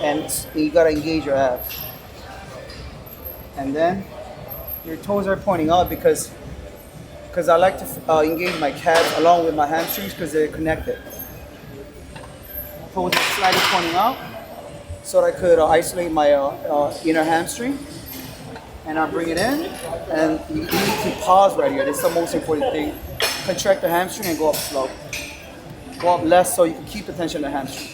and you gotta engage your abs. And then your toes are pointing out because I like to engage my calves along with my hamstrings because they're connected. Toes are slightly pointing out so that I could isolate my inner hamstring. And I bring it in, and you need to pause right here. This is the most important thing. Contract the hamstring and go up slow. Go up less so you can keep the tension in the hamstring.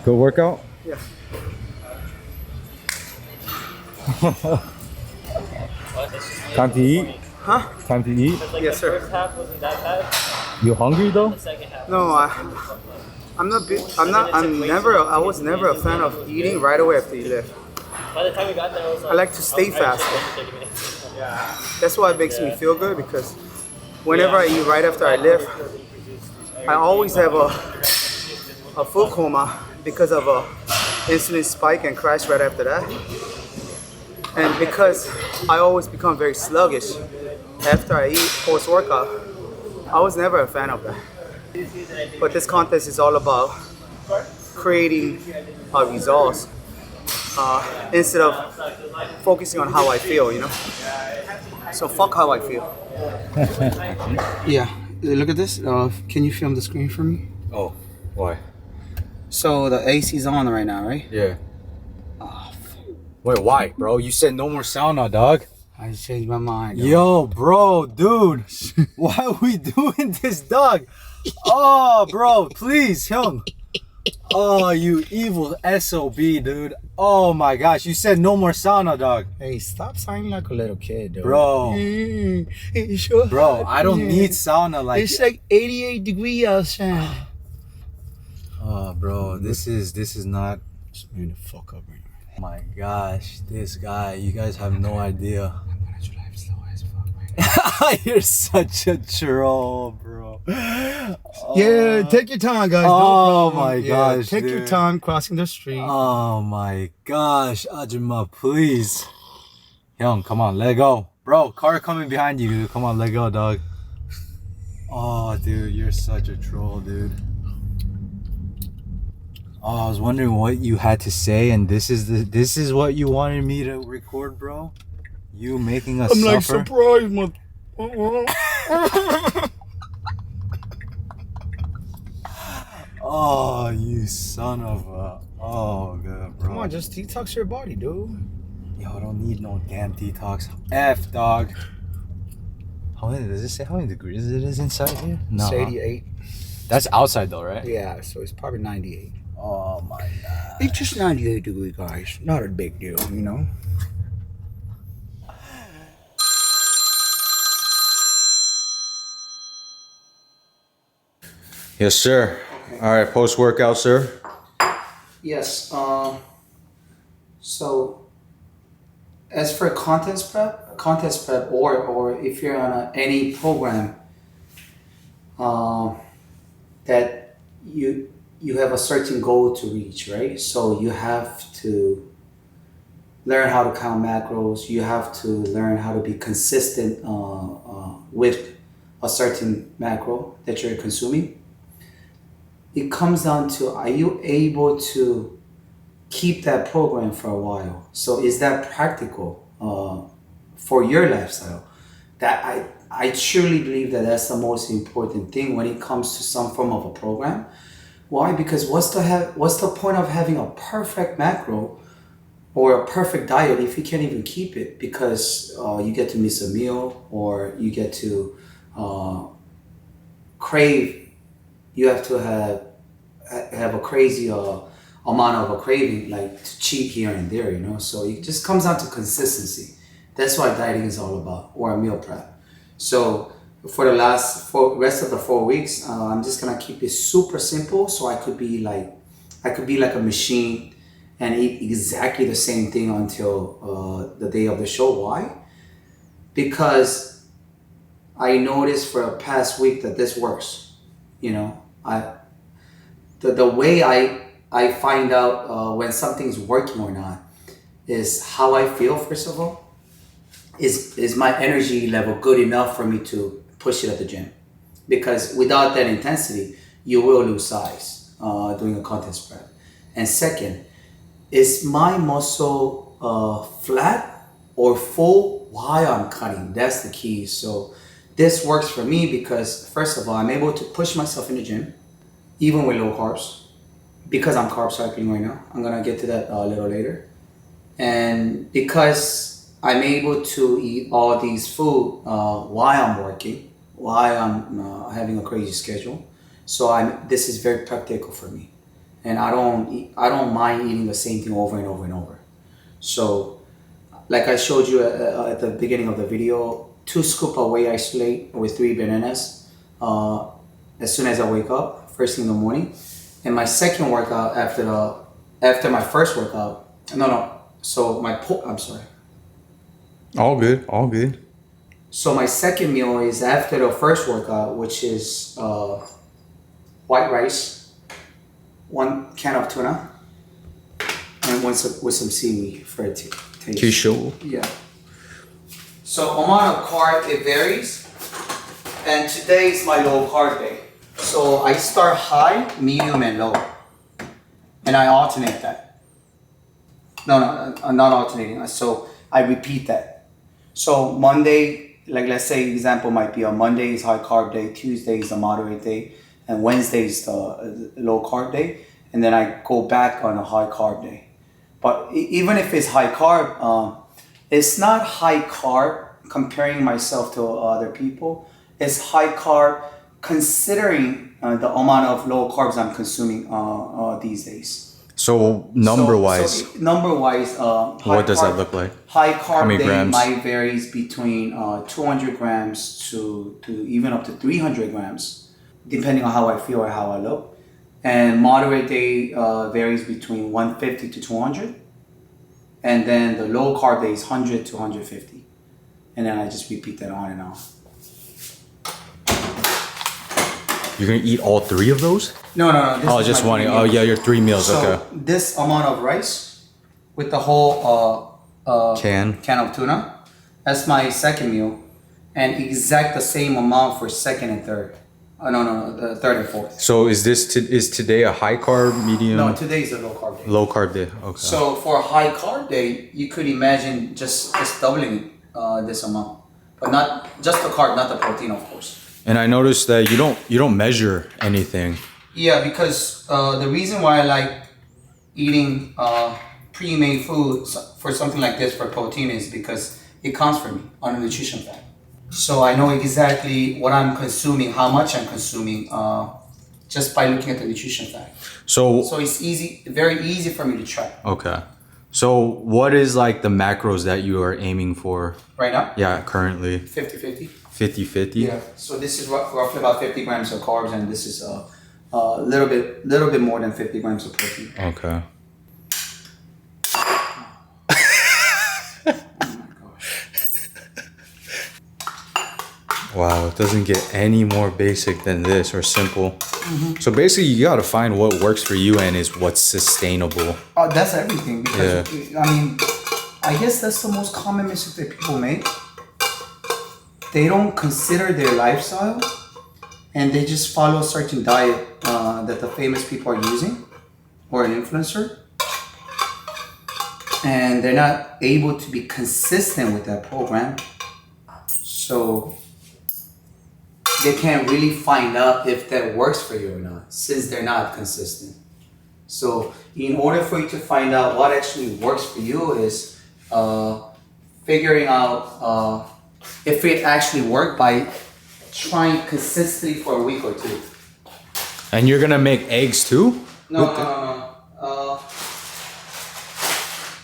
Good workout? Yeah. Time to eat? Huh? Time to eat? Yes, sir. You hungry though? No, I was never a fan of eating right away after you lift. By the time we got there, I was like, I like to stay fasted. That's why it makes me feel good because whenever I eat right after I lift, I always have a food coma because of a insulin spike and crash right after that. And because I always become very sluggish after I eat post-workout, I was never a fan of that. But this contest is all about creating results instead of focusing on how I feel, you know? So fuck how I feel. Yeah, look at this. Can you film the screen for me? Oh, why? So the AC's on right now, right? Yeah. Wait, why, bro? You said no more sauna, dog. I just changed my mind. Yo, bro, dude. Why are we doing this, dog? Oh, bro, please, Hyung. Oh, you evil SOB, dude. Oh my gosh, you said no more sauna, dog. Hey, stop sounding like a little kid, dude. Bro. It's so Bro, hot, I don't man. need sauna like It's like 88 degrees outside. Oh, bro, this is not. Just man the fuck up right now. My gosh, this guy, you guys have no idea. I'm gonna drive slow as fuck right You're such a troll, bro. Yeah, take your time, guys. Oh my gosh, take your dude. time crossing the street. Oh my gosh, Ajima, please. Young, come on, let go. Bro, car coming behind you, dude. Come on, let go, dog. Oh, dude, you're such a troll, dude. Oh, I was wondering what you had to say, and this is what you wanted me to record, bro? You making us suffer? surprised, man. Oh, you son of a... Oh, God, bro. Come on, just detox your body, dude. Yo, I don't need no damn detox. F, dog. How many, does it say how many degrees it is inside here? No. It's 88. That's outside though, right? Yeah, so it's probably 98. Oh my God. It's just 98 degrees, guys. Not a big deal, you know? Yes, sir. All right, post workout, sir. Yes. So, as for contest prep, or if you're on any program, that you have a certain goal to reach, right? So you have to learn how to count macros. You have to learn how to be consistent with a certain macro that you're consuming. It comes down to, are you able to keep that program for a while? So is that practical for your lifestyle? That I truly believe that that's the most important thing when it comes to some form of a program. Why? Because what's the point of having a perfect macro or a perfect diet if you can't even keep it? Because you get to miss a meal, or you get to crave. You have to have a crazy amount of a craving, like to cheat here and there, you know. So it just comes down to consistency. That's what dieting is all about, or a meal prep. So for the rest of the 4 weeks, I'm just gonna keep it super simple, so I could be like a machine and eat exactly the same thing until the day of the show. Why? Because I noticed for a past week that this works. You know, the way I find out when something's working or not is how I feel. First of all, is my energy level good enough for me to push it at the gym? Because without that intensity, you will lose size doing a contest prep. And second, is my muscle flat or full while I'm cutting? That's the key. So this works for me because, first of all, I'm able to push myself in the gym, even with low carbs, because I'm carb cycling right now. I'm gonna get to that a little later. And because I'm able to eat all these food while I'm working, while I'm having a crazy schedule. So this is very practical for me. And I don't mind eating the same thing over and over and over. So, like I showed you at the beginning of the video, 2 scoops of whey isolate with 3 bananas as soon as I wake up, first thing in the morning. And my second workout after my first workout, I'm sorry. All good, all good. So my second meal is after the first workout, which is white rice, 1 can of tuna, and with some seaweed for a taste. Kisho. Yeah. So amount of carb, it varies. And today is my low carb day. So I start high, medium, and low. And I alternate that. No, I'm not alternating. So I repeat that. So Monday, like let's say example might be on Monday is high carb day, Tuesday is the moderate day, and Wednesday is the low carb day. And then I go back on a high carb day. But even if it's high carb, it's not high carb comparing myself to other people. It's high carb considering the amount of low carbs I'm consuming these days. So number-wise, what does that look like? High How carb many day grams? might varies between 200 grams to even up to 300 grams, depending on how I feel or how I look. And moderate day varies between 150 to 200. And then the low carb day is 100 to 150. and then I just repeat that on and on. You're gonna eat all 3 of those? No. This Oh, is just my one. 3 Oh, meals. yeah, your 3 meals. So Okay. this amount of rice with the whole Can. of tuna, that's my second meal, and exact the same amount for second and third. No, the third and fourth. So is today a high carb, medium, No, today is a low carb day. low carb day? Okay. So for a high carb day, you could imagine just doubling this amount, but not just the carb, not the protein, of course. And I noticed that you don't measure anything. Yeah, because the reason why I like eating pre-made food for something like this for protein is because it counts for me on a nutrition fact. So I know exactly what I'm consuming, how much I'm consuming, just by looking at the nutrition fact. So So it's easy, very easy for me to track okay. So what is like the macros that you are aiming for? right now. Yeah, currently 50-50. 50-50. Yeah. So this is roughly about 50 grams of carbs, and this is a little bit more than 50 grams of protein. Okay. Wow, it doesn't get any more basic than this or simple. So basically, you gotta find what works for you and is what's sustainable. That's everything because I mean, I guess that's the most common mistake that people make. They don't consider their lifestyle, and they just follow a certain diet that the famous people are using, or an influencer, and they're not able to be consistent with that program. So they can't really find out if that works for you or not, since they're not consistent. So in order for you to find out what actually works for you is figuring out if it actually worked by trying consistently for a week or 2. And you're gonna make eggs too? No.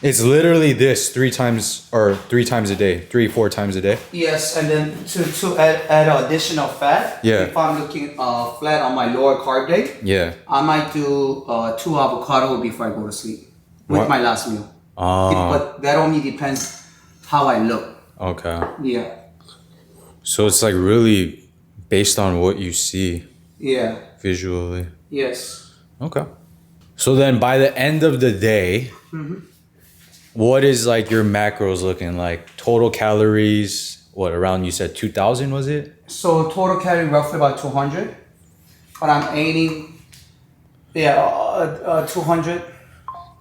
It's literally this 3 times a day, 3-4 times a day. Yes, and then to add additional fat. Yeah. If I'm looking flat on my lower carb day, Yeah. I might do 2 avocado before I go to sleep with What? my last meal. Ah. But that only depends how I look. Okay. Yeah. So it's like really based on what you see Yeah. visually. Yes. Okay. So then by the end of the day, what is like your macros looking like? Total calories, what around you said 2,000 was it? So total calorie roughly about 200, but I'm aiming, 200.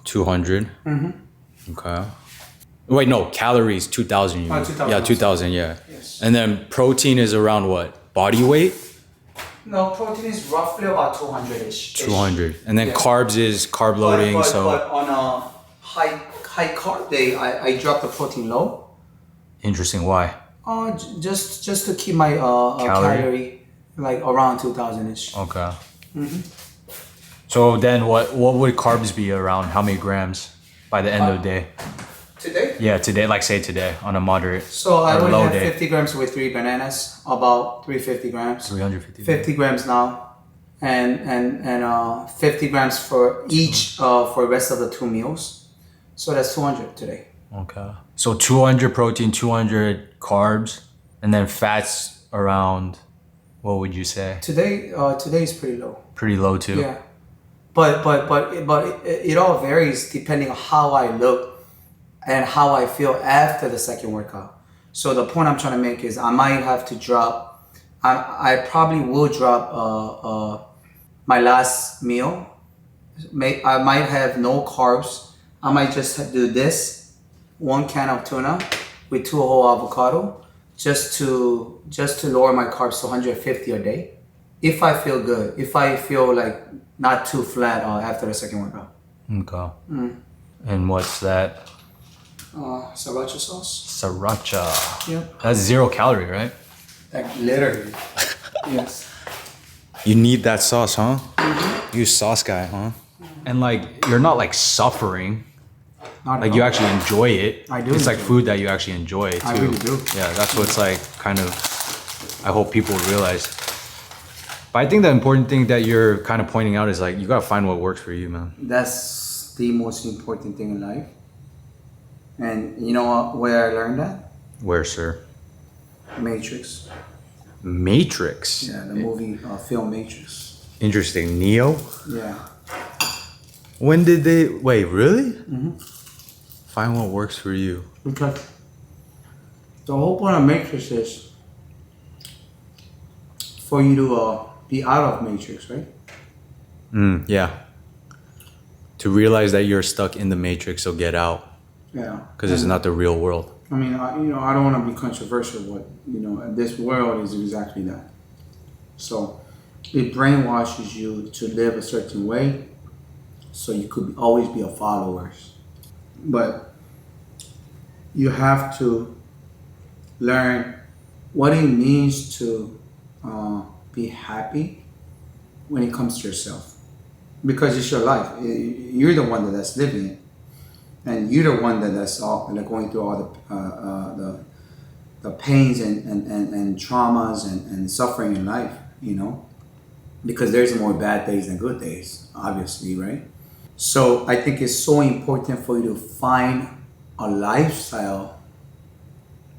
200. Okay. Wait, no, calories 2,000. You mean. 2,000. Yeah, 2,000. Yeah. Yes. And then protein is around what? Body weight? No, protein is roughly about 200-ish. 200. And then Yeah. carbs is carb loading. But on a high carb day, I drop the protein low. Interesting. Why? Just to keep my calorie like around 2,000-ish. Okay. So then what would carbs be around? How many grams by the end of the day? Today? Yeah, today, like say today on a moderate So I or would low have day. 50 grams with 3 bananas, about 350 grams. 350. 50 grams now, and 50 grams for each for the rest of the 2 meals. So that's 200 today. Okay. So 200 protein, 200 carbs, and then fats around, what would you say? Today is pretty low. Pretty low too. Yeah, but it all varies depending on how I look and how I feel after the second workout. So the point I'm trying to make is I might have to drop. I probably will drop my last meal. I might have no carbs. I might just do this, 1 can of tuna with 2 whole avocado, just to lower my carbs to 150 a day. If I feel good, if I feel like not too flat after the second workout. Okay. And what's that? Sriracha sauce. Sriracha. Yep. That's 0 calorie, right? Like literally. Yes. You need that sauce, huh? You sauce guy, huh? And like you're not like suffering. Not at Like you all. actually enjoy it. I do It's like enjoy food that you actually enjoy too. I really do. Yeah, that's what's like kind of. I hope people realize. But I think the important thing that you're kind of pointing out is like you gotta find what works for you, man. That's the most important thing in life. And you know what, where I learned that? Where, sir? Matrix. Matrix. Yeah, the movie film Matrix. Interesting. Neo. Yeah. When did they? Wait, really? Mm-hmm. Find what works for you. Because the whole point of Matrix is for you to be out of Matrix, right? Yeah. To realize that you're stuck in the Matrix, so get out. Yeah. Because it's not the real world. I mean, I don't want to be controversial, but this world is exactly that. So it brainwashes you to live a certain way, so you could always be a follower. But you have to learn what it means to be happy when it comes to yourself, because it's your life. You're the one that's living it. And you're the one that's all like going through all the pains and traumas and suffering in life, because there's more bad days than good days, obviously, right? So I think it's so important for you to find a lifestyle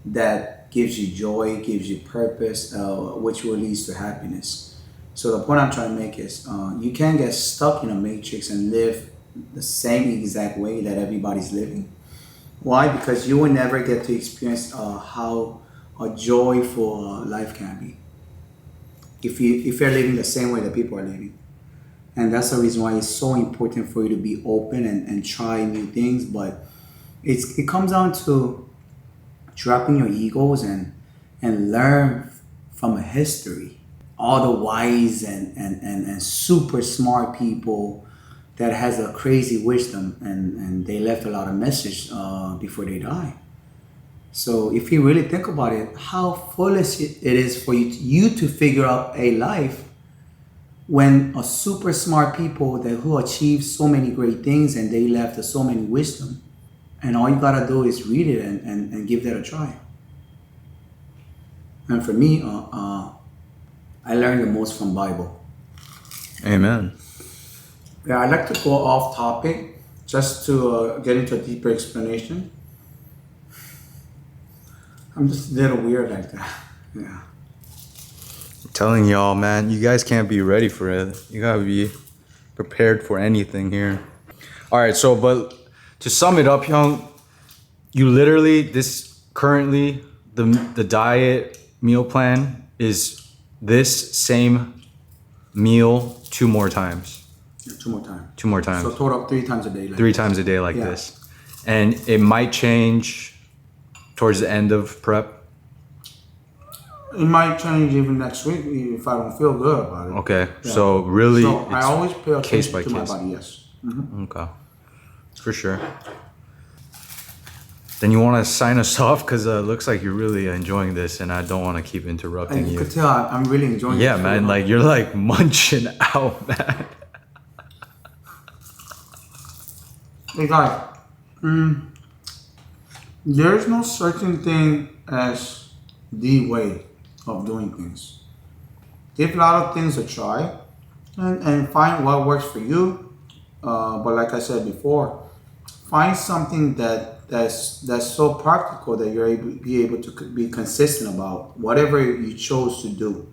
that gives you joy, gives you purpose, which will lead to happiness. So the point I'm trying to make is you can't get stuck in a matrix and live the same exact way that everybody's living. Why? Because you will never get to experience how a joyful life can be if you're living the same way that people are living. And that's the reason why it's so important for you to be open and try new things. But it comes down to dropping your egos and learn from a history. All the wise and super smart people that has a crazy wisdom, and they left a lot of message before they die. So if you really think about it, how foolish it is for you to figure out a life when a super smart people who achieved so many great things and they left so many wisdom, and all you gotta do is read it and give that a try. And for me, I learned the most from Bible. Amen. Yeah, I'd like to go off topic just to get into a deeper explanation. I'm just a little weird like that. Yeah. I'm telling y'all, man, you guys can't be ready for it. You gotta be prepared for anything here. All right, so but to sum it up, Hyung, you literally currently the diet meal plan is this same meal 2 more times. Yeah, 2 more times. 2 more times. So total 3 times a day. 3 times a day like Yeah. this. And it might change towards the end of prep. It might change even next week if I don't feel good about it. Okay. Yeah. So really So I it's always pay case attention by to my case. body, yes. Okay. For sure. Then you want to sign us off because it looks like you're really enjoying this, and I don't want to keep interrupting And you you. could tell I'm really enjoying Yeah, this. man. Like you're like munching out, man. Hey guys, there's no certain thing as the way of doing things. Give a lot of things a try and find what works for you. But like I said before, find something that's so practical that you're able to be consistent about whatever you chose to do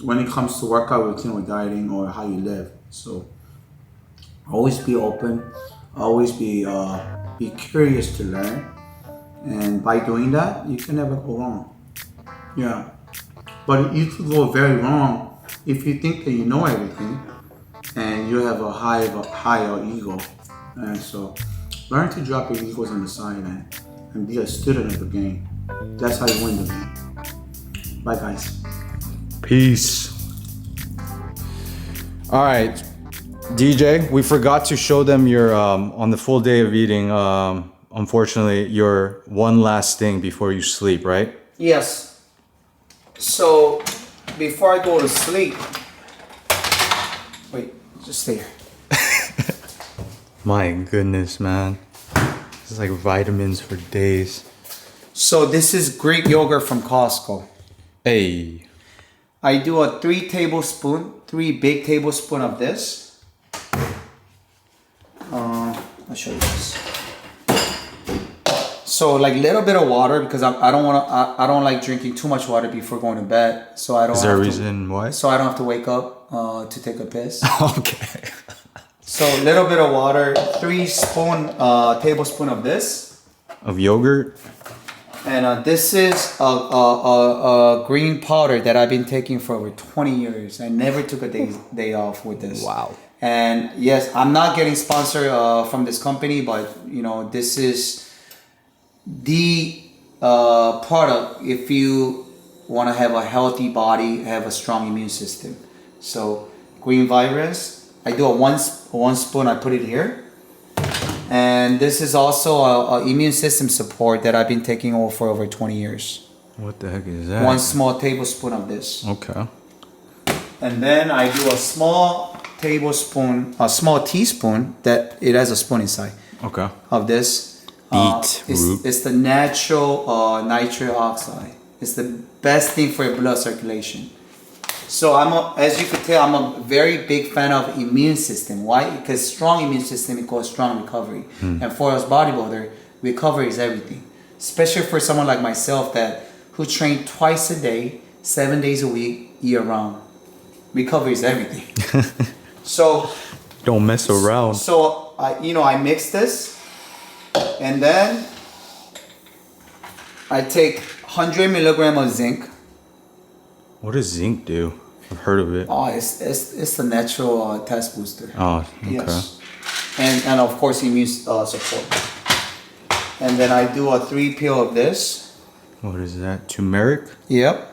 when it comes to workout routine or dieting or how you live. So always be open, always be curious to learn, and by doing that, you can never go wrong. Yeah, but you could go very wrong if you think that you know everything and you have a higher ego. And so learn to drop your egos on the side and be a student of the game. That's how you win the game. Bye guys. Peace. All right, DJ, we forgot to show them your on the full day of eating. Unfortunately, your one last thing before you sleep, right? Yes. So before I go to sleep, wait, just stay here. My goodness, man. This is like vitamins for days. So this is Greek yogurt from Costco. Hey. I do a 3 big tablespoon of this. I'll show you this. So like little bit of water because I don't want to I don't like drinking too much water before going to bed. So I don't. Is there a have to- reason why? So I don't have to wake up to take a piss. Okay. So a little bit of water, 3 tablespoon of this, Of yogurt? and this is a green powder that I've been taking for over 20 years. I never took a day off with this. Wow. And yes, I'm not getting sponsored from this company, but you know this is the product if you want to have a healthy body, have a strong immune system. So Green Virus. I do one spoon. I put it here, and this is also a immune system support that I've been taking for over 20 years. What the heck is that? 1 small tablespoon of this, Okay. and then I do a small teaspoon that it has a spoon inside Okay. of this. Beetroot. It's the natural nitric oxide. It's the best thing for your blood circulation. So as you can tell, I'm a very big fan of immune system. Why? Because strong immune system equals strong recovery. And for us bodybuilder, recovery is everything. Especially for someone like myself who train twice a day, 7 days a week, year round. Recovery is everything. So Don't mess around. So I mix this, and then I take 100 milligram of zinc. What does zinc do? I've heard of it. Oh, it's the natural test booster. Oh, okay. Yes. And of course immune support. And then I do a 3 pill of this. What is that? Turmeric? Yep.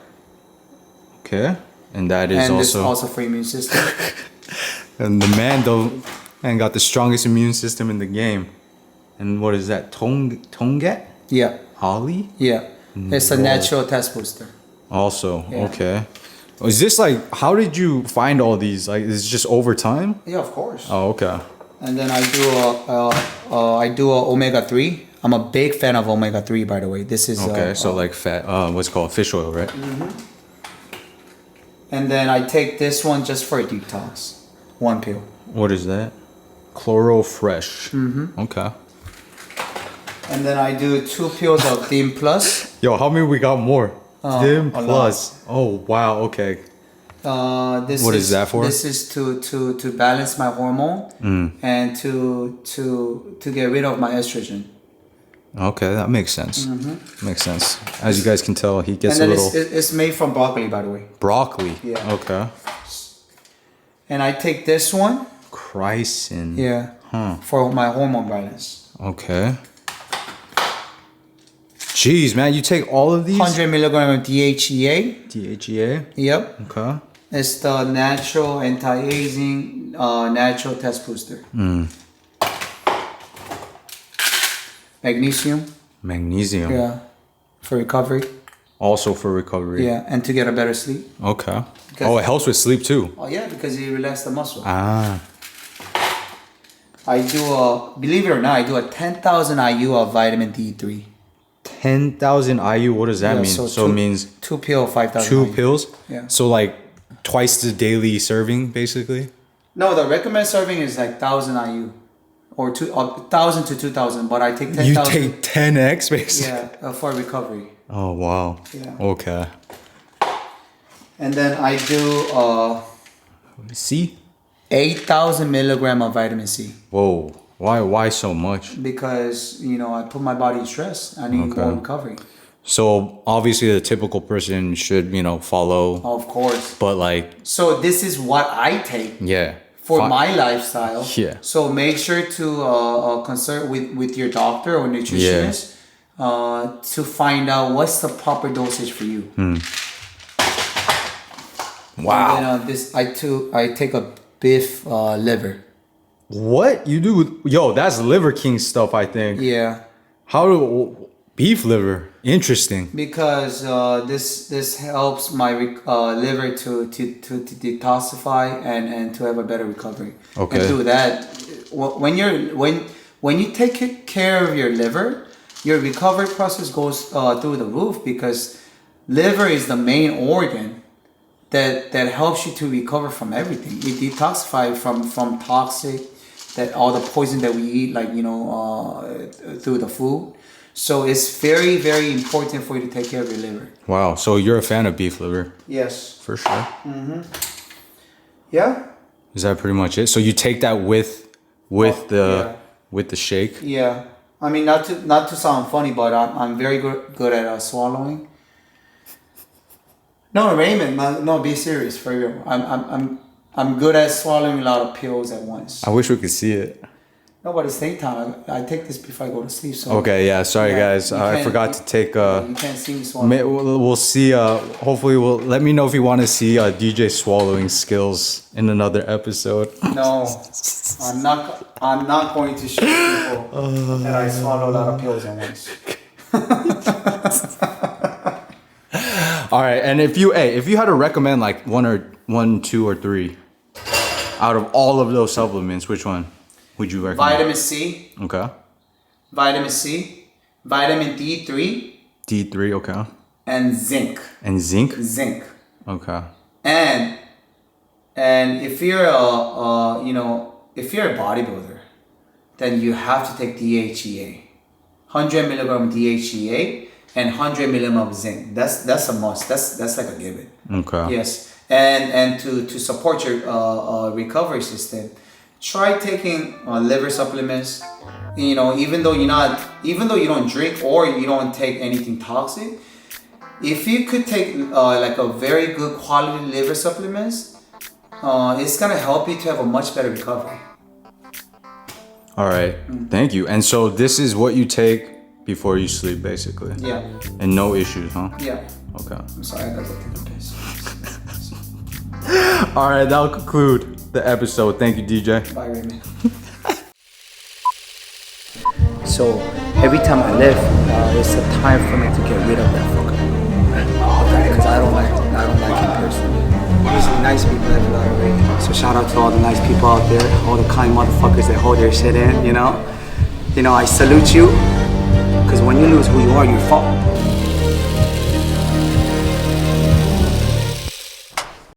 Okay. And that is And this also... also for immune system. And the man got the strongest immune system in the game. And what is that? Tongat? Yeah. Holly? Yeah. It's a natural test booster. Also, Yeah. okay. Is this like, how did you find all these? Like, is it just over time? Yeah, of course. Oh, okay. And then I do a omega 3. I'm a big fan of omega 3, by the way. This is Okay, so like fat, what's it called? Fish oil, right? And then I take this one just for a detox. 1 pill. What is that? Chloro Fresh. Mm-hmm. Okay. And then I do 2 pills of Dim Plus. Yo, how many we got more? Dim a lot. Plus. Oh, wow, okay. What is that for? This is to balance my hormone and to get rid of my estrogen. Okay, that makes sense. Makes sense. As you guys can tell, he gets And a then little it's made from broccoli, by the way. broccoli. Yeah. Okay. And I take this one, Chrysin. for my hormone balance. Okay. Jeez, man, you take all of these? 100 milligram of DHEA. DHEA? Yep. Okay. It's the natural anti-aging, natural test booster. Magnesium. Magnesium. Yeah. For recovery. Also for recovery. Yeah. And to get a better sleep. Okay. Because- Oh, it helps with sleep too. Oh yeah, because you relax the muscle. Ah. I do believe it or not, I do a 10,000 IU of vitamin D3. 10,000 IU, what does that Yeah, mean? So it means 2 pill, 5,000 two IU. pills? Yeah. So like twice the daily serving, basically? No, the recommended serving is like 1,000 IU. Or 1,000 to 2,000, but I take 10,000. You take 10x, basically? Yeah, for recovery. Oh, wow. Yeah. Okay. And then I do See? 8,000 milligram of vitamin C. Whoa. Why so much? Because, I put my body in stress. I need more recovery. So obviously the typical person should, follow, Of course. but like, So this is what I take yeah. for Fi- my lifestyle. Yeah. So make sure to consult with your doctor or nutritionist to find out what's the proper dosage for you. Wow. And then I take a beef liver. What you do? Yo, that's Liver King stuff, I think. Yeah. How do beef liver? Interesting. Because this helps my liver to detoxify and to have a better recovery. Okay. And through that, when you take care of your liver, your recovery process goes through the roof because liver is the main organ that helps you to recover from everything. It detoxifies from toxic, that all the poison that we eat, like through the food. So it's very, very important for you to take care of your liver. Wow. So you're a fan of beef liver, Yes. for sure. Yeah. Is that pretty much it? So you take that with yeah. the shake. Yeah. I mean, not to sound funny, but I'm very good at swallowing. No, Raymond, no, be serious for real. I'm good at swallowing a lot of pills at once. I wish we could see it. No, but it's daytime. I take this before I go to sleep. So Okay, yeah. Sorry, Yeah, guys. you I can't- forgot to take. you can't see me swallow. We'll see. Hopefully, let me know if you want to see DJ swallowing skills in another episode. No, I'm not going to show people that I swallow a lot of pills at once. All right, and if you had to recommend like one, two, or three out of all of those supplements, which one would you recommend? Vitamin C, Okay. vitamin C, vitamin D3, D3. Okay. and zinc. And zinc. Zinc. Okay. And if you're if you're a bodybuilder, then you have to take DHEA, 100 milligram DHEA and 100 milligram zinc. That's a must. That's like a given. Okay. Yes, and to support your recovery system, try taking liver supplements. You know, even though you don't drink or you don't take anything toxic, if you could take like a very good quality liver supplements, it's gonna help you to have a much better recovery. All right. Thank you. And so this is what you take before you sleep, basically. Yeah, And no issues, huh? yeah. Okay. I'm sorry, I gotta go take a piss. All right. That'll conclude the episode. Thank you, DJ. Bye, Raymond. So every time I lift, it's a time for me to get rid of that fucker. Because I don't like him personally. There's nice people that do already. So shout out to all the nice people out there, all the kind motherfuckers that hold their shit in. You know, I salute you. Because when you lose who you are, you fall.